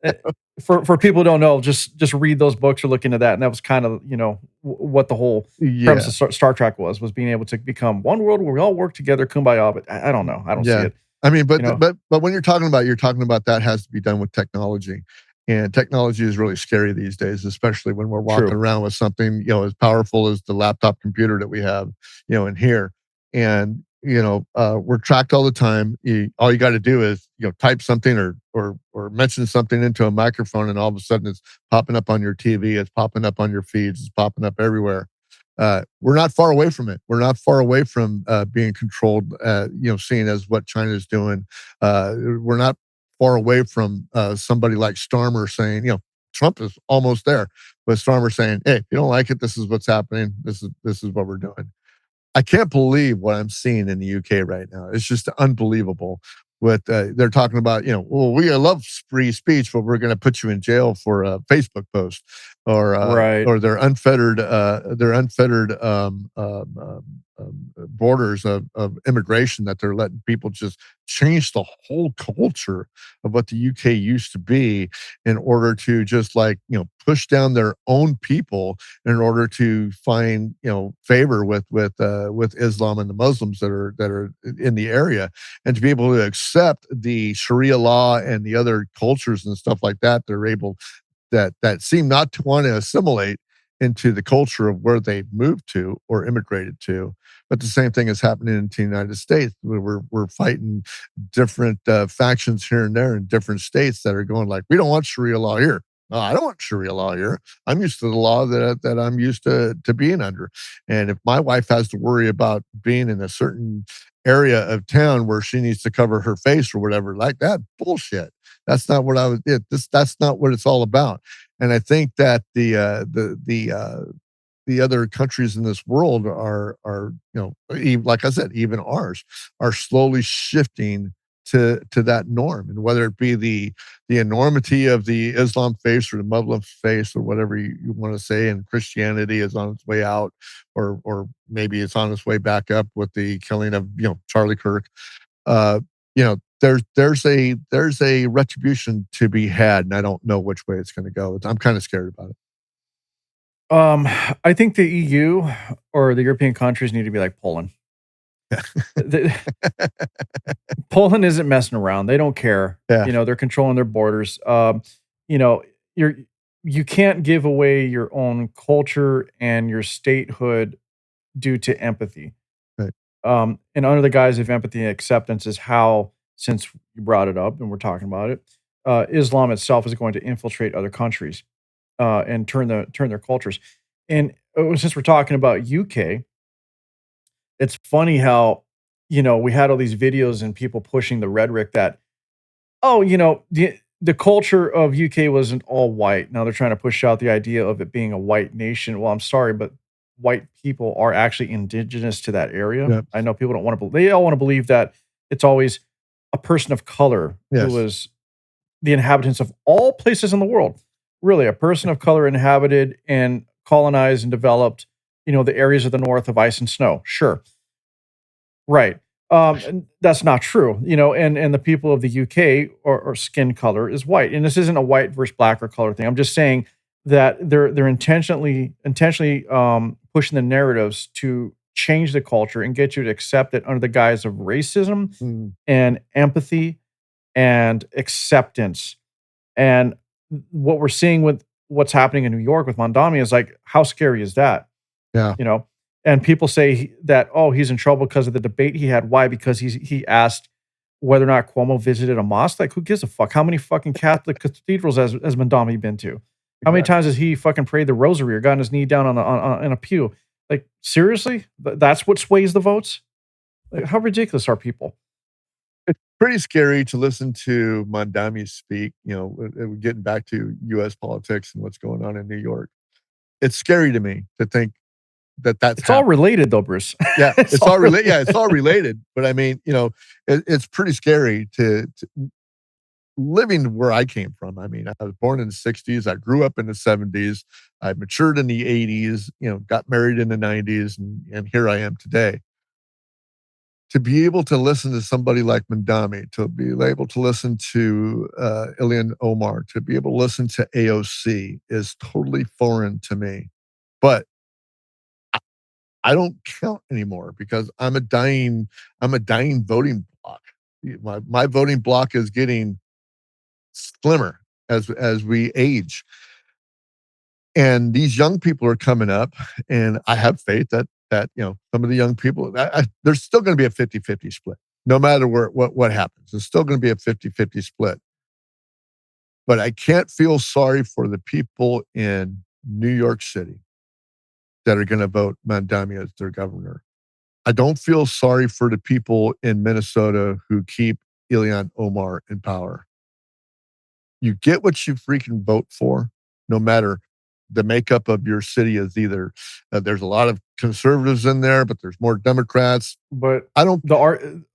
Eh, for people who don't know, just read those books or look into that. And that was kind of what the whole premise Yeah, of Star Trek was being able to become one world where we all work together, kumbaya. But I don't know. I don't see yeah. it. I mean, but You know, but when you're talking about that has to be done with technology, and technology is really scary these days, especially when we're walking true. around with something as powerful as the laptop computer that we have, in here, and we're tracked all the time. All you got to do is type something or mention something into a microphone, and all of a sudden it's popping up on your TV, it's popping up on your feeds, it's popping up everywhere. We're not far away from it. We're not far away from being controlled. Seeing as what China's doing, we're not far away from somebody like Starmer saying, Trump is almost there, but Starmer saying, "Hey, if you don't like it, this is what's happening. This is what we're doing." I can't believe what I'm seeing in the UK right now. It's just unbelievable. What they're talking about, well, we love free speech, but we're going to put you in jail for a Facebook post, or Right. or their unfettered borders of immigration that they're letting people just change the whole culture of what the UK used to be in order to just like, push down their own people in order to find, favor with Islam and the Muslims that are in the area, and to be able to accept the Sharia law and the other cultures and stuff like that. They're able that seem not to want to assimilate into the culture of where they moved to or immigrated to. But the same thing is happening in the United States. We're fighting different factions here and there in different states that are going like, we don't want Sharia law here. No, I don't want Sharia law here. I'm used to the law that I'm used to being under. And if my wife has to worry about being in a certain area of town where she needs to cover her face or whatever, like that, bullshit. That's not what I was. That's not what it's all about. And I think that the other countries in this world are like I said, even ours are slowly shifting to that norm, and whether it be the enormity of the Islam faith or the Muslim faith or whatever you want to say, and Christianity is on its way out, or maybe it's on its way back up with the killing of Charlie Kirk. Uh, there's a retribution to be had, and I don't know which way it's going to go. I'm kind of scared about it. I think the EU or the European countries need to be like Poland. The Poland isn't messing around. They don't care. Yeah, They're controlling their borders. You know, you can't give away your own culture and your statehood due to empathy. right. And under the guise of empathy and acceptance is how, since you brought it up and we're talking about it, Islam itself is going to infiltrate other countries and turn their cultures. And since we're talking about UK, it's funny how we had all these videos and people pushing the rhetoric that the culture of UK wasn't all white. Now they're trying to push out the idea of it being a white nation. Well, I'm sorry, but white people are actually indigenous to that area. Yeah. I know people don't want to. They all want to believe that it's always a person of color who Yes. was the inhabitants of all places in the world. Really, a person of color inhabited and colonized and developed, the areas of the north of ice and snow. Sure. Right. And that's not true, and the people of the UK or skin color is white. And this isn't a white versus black or color thing. I'm just saying that they're intentionally pushing the narratives to change the culture and get you to accept it under the guise of racism Mm, and empathy and acceptance. And what we're seeing with what's happening in New York with Mamdomai is like, how scary is that? yeah. You know, and people say that, oh, he's in trouble because of the debate he had. Why? Because he asked whether or not Cuomo visited a mosque. Like, who gives a fuck? How many fucking Catholic cathedrals has Mamdomai been to? How many Exactly. times has he fucking prayed the rosary or gotten his knee down on in a pew? Like, seriously, that's what sways the votes. Like, how ridiculous are people? It's pretty scary to listen to Mondami speak, getting back to US politics and what's going on in New York. It's scary to me to think that that's It's all happening. related, though, Bruce. Yeah, It's it's all all related. Yeah, related. it's all related. But I mean, it's pretty scary to living where I came from. I mean, I was born in the 60s. I grew up in the 70s. I matured in the 80s, got married in the 90s, and here I am today. To be able to listen to somebody like Mandami, to be able to listen to Ilian Omar, to be able to listen to AOC is totally foreign to me. But I don't count anymore because I'm a dying voting block. My voting block is getting slimmer as we age. And these young people are coming up, and I have faith that some of the young people, there's still going to be a 50-50 split. No matter what happens, there's still going to be a 50-50 split. But I can't feel sorry for the people in New York City that are going to vote Mandami as their governor. I don't feel sorry for the people in Minnesota who keep Ilhan Omar in power. You get what you freaking vote for, no matter the makeup of your city is either there's a lot of conservatives in there, but there's more Democrats. But I don't.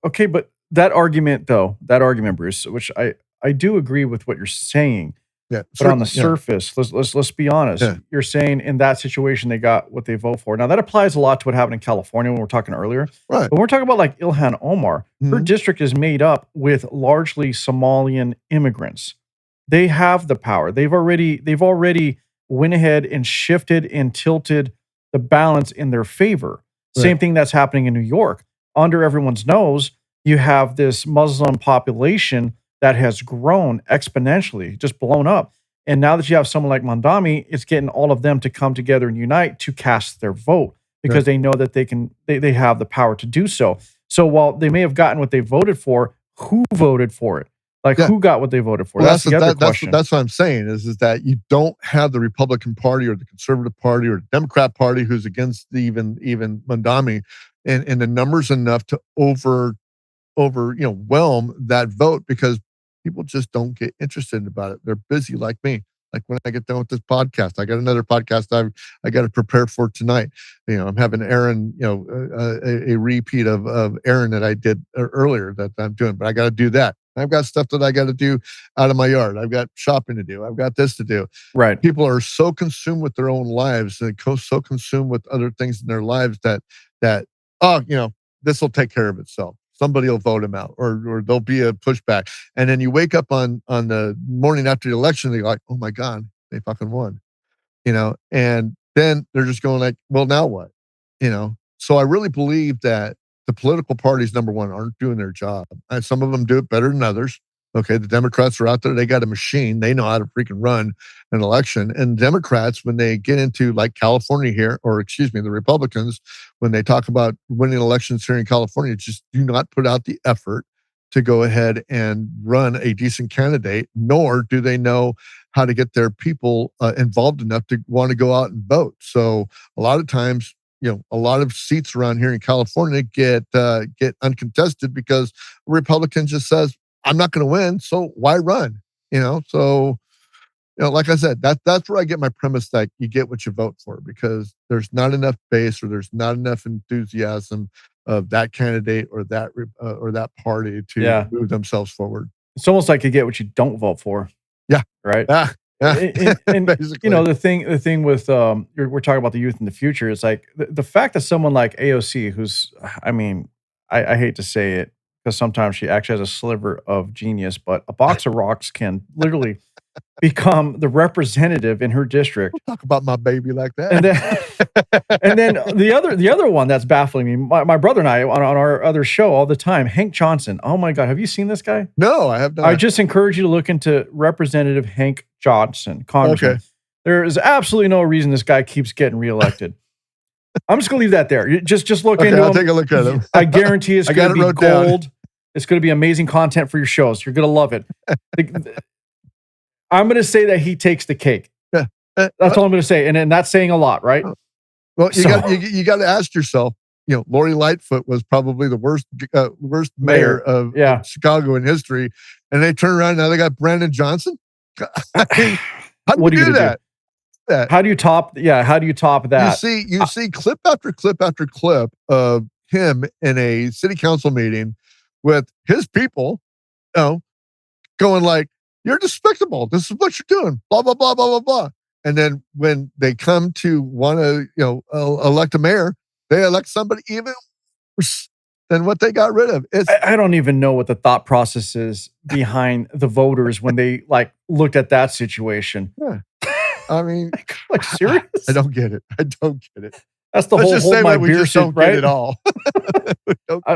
okay, but that argument, Bruce, which I do agree with what you're saying. Yeah, But on the certainly. Yeah, surface, let's be honest. yeah, You're saying in that situation they got what they vote for. Now that applies a lot to what happened in California when we we're talking earlier. right. But when we're talking about like Ilhan Omar, her Mhm. district is made up with largely Somalian immigrants. They have the power. They've already went ahead and shifted and tilted the balance in their favor. Right. Same thing that's happening in New York. Under everyone's nose, you have this Muslim population that has grown exponentially, just blown up. And now that you have someone like Mandami, it's getting all of them to come together and unite to cast their vote Right. because they know that they have the power to do so. So while they may have gotten what they voted for, who voted for it? Like Yeah. who got what they voted for? Well, That's the other question. that's what I'm saying is that you don't have the Republican Party or the Conservative Party or the Democrat Party who's against even Mandami, and the numbers enough to whelm that vote because people just don't get interested about it. They're busy like me. Like when I get done with this podcast, I got another podcast I got to prepare for tonight. I'm having Aaron, a repeat of Aaron that I did earlier that I'm doing, but I got to do that. I've got stuff that I got to do out of my yard. I've got shopping to do. I've got this to do. Right. People are so consumed with their own lives and so consumed with other things in their lives that this will take care of itself. Somebody will vote him out, or there'll be a pushback. And then you wake up on the morning after the election, and you're like, oh my God, they fucking won. And then they're just going like, well, now what? So I really believe that the political parties, number one, aren't doing their job. And some of them do it better than others. Okay, the Democrats are out there. They got a machine. They know how to freaking run an election. And Democrats, when they get into like California here, or excuse me, the Republicans, when they talk about winning elections here in California, just do not put out the effort to go ahead and run a decent candidate, nor do they know how to get their people involved enough to want to go out and vote. So a lot of times, a lot of seats around here in California get uncontested because a Republican just says, I'm not going to win, so why run? So like I said, that's where I get my premise that you get what you vote for because there's not enough base or there's not enough enthusiasm of that candidate or that party to Yeah. move themselves forward. It's almost like you get what you don't vote for. Yeah, Right. yeah, yeah. And Basically, the thing with we're talking about the youth in the future is like the fact that someone like AOC, who's I mean, I hate to say it because sometimes she actually has a sliver of genius, but a box of rocks can literally become the representative in her district. don't talk about my baby like And then that. and then the other one that's baffling me, my brother and I on our other show all the time, Hank Johnson. Oh my God, have you seen this guy? No, I have I not. just encourage you to look into Representative Hank Johnson, Congressman. Okay. There is absolutely no reason this guy keeps getting reelected. I'm just gonna leave that there. Just look Okay, into I'll him. take a look at him. I guarantee it's I got gonna it be wrote down. gold. It's gonna be amazing content for your shows. You're gonna love it. I'm gonna say that he takes the cake. Yeah. That's all I'm gonna say, and that's saying a lot, right? Well, So- you got to ask yourself. Lori Lightfoot was probably the worst Mayor, mayor of Chicago in history, and they turn around now they got Brandon Johnson. I mean, how do What are you you do gonna that? How do you top? Yeah, how do you top that? You see clip after clip after clip of him in a city council meeting with his people, going like, "You're despicable. This is what you're doing." Blah blah blah blah blah blah. And then when they come to want to, elect a mayor, they elect somebody even worse than what they got rid of. I don't even know what the thought process is behind the voters when they like looked at that situation. Yeah. I mean, like serious? I don't get it. I don't get it. That's the Let's whole just hold say my that we beer just shit, don't right? get it all.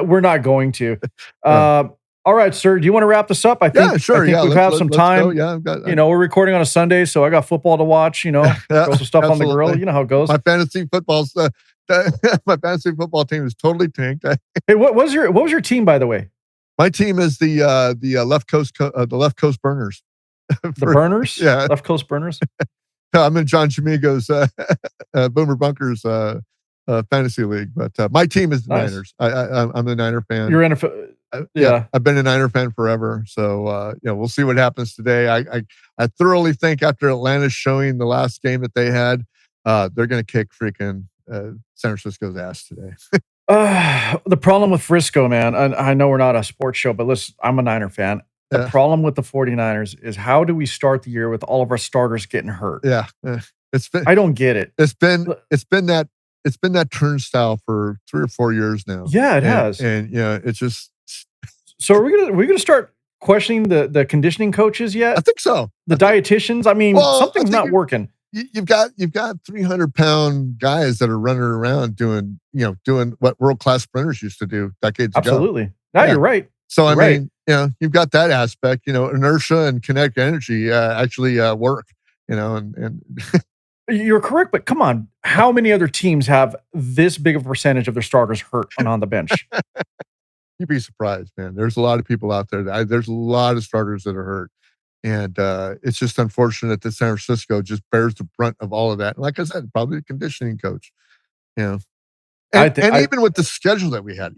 We're not going to. Yeah. All right, sir. Do you want to wrap this up? I think, Yeah, sure. I think Yeah, we've had some let's time. go. Yeah, I've got. We're recording on a Sunday, so I got football to watch. Yeah, Throw some stuff on the grill. absolutely. You know how it goes. My fantasy football's my fantasy football team is totally tanked. Hey, what was your team, by the way? My team is the left coast Burners. The Burners? Yeah. Left Coast Burners? I'm in John Chimigo's Boomer Bunkers fantasy league, but my team is the Nice. Niners. I'm the Niner fan. You're in yeah. I've been a Niner fan forever. So we'll see what happens today. I thoroughly think after Atlanta's showing the last game that they had, they're going to kick freaking San Francisco's ass today. The problem with Frisco, man, I know we're not a sports show, but listen, I'm a Niner fan. The problem with the 49ers is how do we start the year with all of our starters getting hurt? Yeah. I don't get it. It's been that turnstile for 3 or 4 years now. Yeah, it has. And it's just. So are we gonna start questioning the conditioning coaches yet? I think so. The dietitians? I mean, something's not working. You've got 300-pound guys that are running around doing what world-class sprinters used to do decades ago. Absolutely. No, you're right. So, you've got that aspect, inertia and kinetic energy actually work, and You're correct, but come on. How many other teams have this big of a percentage of their starters hurt and on the bench? You'd be surprised, man. There's a lot of people out there. There's a lot of starters that are hurt. And it's just unfortunate that San Francisco just bears the brunt of all of that. And like I said, probably the conditioning coach, And even with the schedule that we had,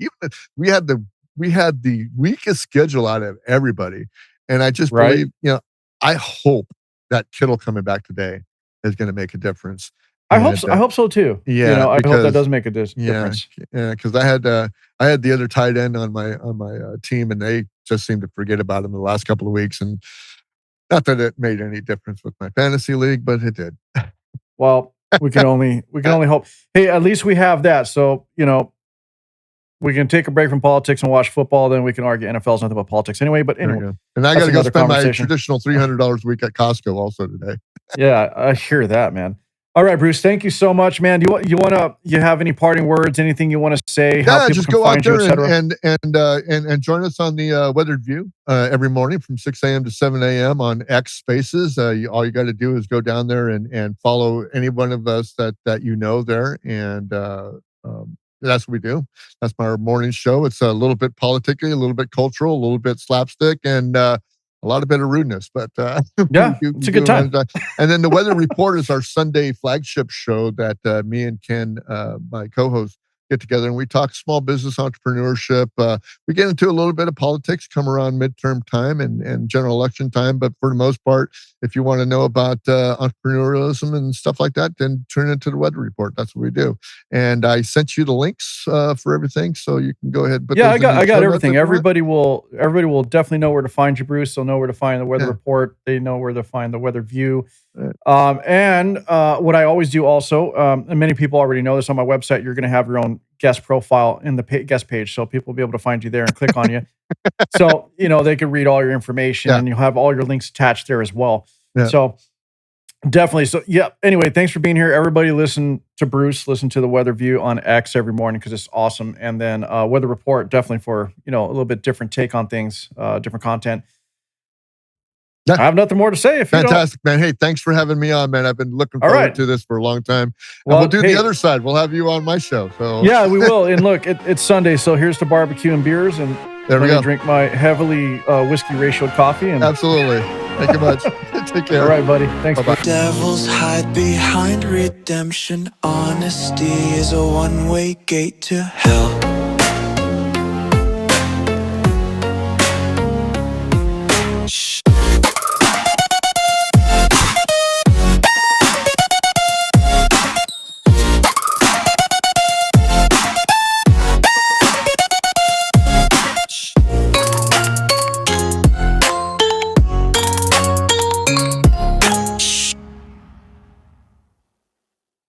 we had the weakest schedule out of everybody. And I just believe, I hope that Kittle coming back today is going to make a difference. I hope so too. Yeah, I hope that does make a difference. Yeah, because I had the other tight end on my team, and they just seemed to forget about him the last couple of weeks. And not that it made any difference with my fantasy league, but it did. Well, we can only hope. Hey, at least we have that. So, we can take a break from politics and watch football. Then we can argue NFL's nothing but politics anyway. But anyway, and I got to go spend my traditional $300 a week at Costco also today. Yeah, I hear that, man. All right, Bruce, thank you so much, man. You have any parting words, anything you want to say? How people just can go find out there and join us on the Weathered View every morning from 6 a.m. to 7 a.m. on X Spaces. All you got to do is go down there and follow any one of us that there. And that's what we do. That's my morning show. It's a little bit politicky, a little bit cultural, a little bit slapstick, and a lot of bit of rudeness, but it's a good time. And then the Weather Report is our Sunday flagship show that me and Ken, my co-host, get together and we talk small business entrepreneurship. We get into a little bit of politics come around midterm time and general election time, but for the most part, if you want to know about entrepreneurialism and stuff like that, then tune into the Weather Report. That's what we do. And I sent you the links for everything, so you can go ahead. I got everything. Everybody will definitely know where to find you, Bruce. They'll know where to find the Weather Report. They know where to find the Weather View. And what I always do also, and many people already know this on my website, you're going to have your own guest profile in the guest page. So people will be able to find you there and click on you. So, they can read all your information and you'll have all your links attached there as well. Yeah. So definitely. So anyway, thanks for being here. Everybody listen to Bruce, listen to the Weather View on X every morning because it's awesome. And then Weather Report, definitely for, a little bit different take on things, different content. I have nothing more to say. Fantastic, man. Hey, thanks for having me on, man. I've been looking forward to this for a long time. Well, we'll do the other side. We'll have you on my show. So yeah, we will. And look, it's Sunday, so here's to barbecue and beers, and there we go. Drink my heavily whiskey ratioed coffee. And absolutely. Thank you much. Take care. All right, buddy. Thanks. Bye-bye. Devils hide behind redemption. Honesty is a one-way gate to hell.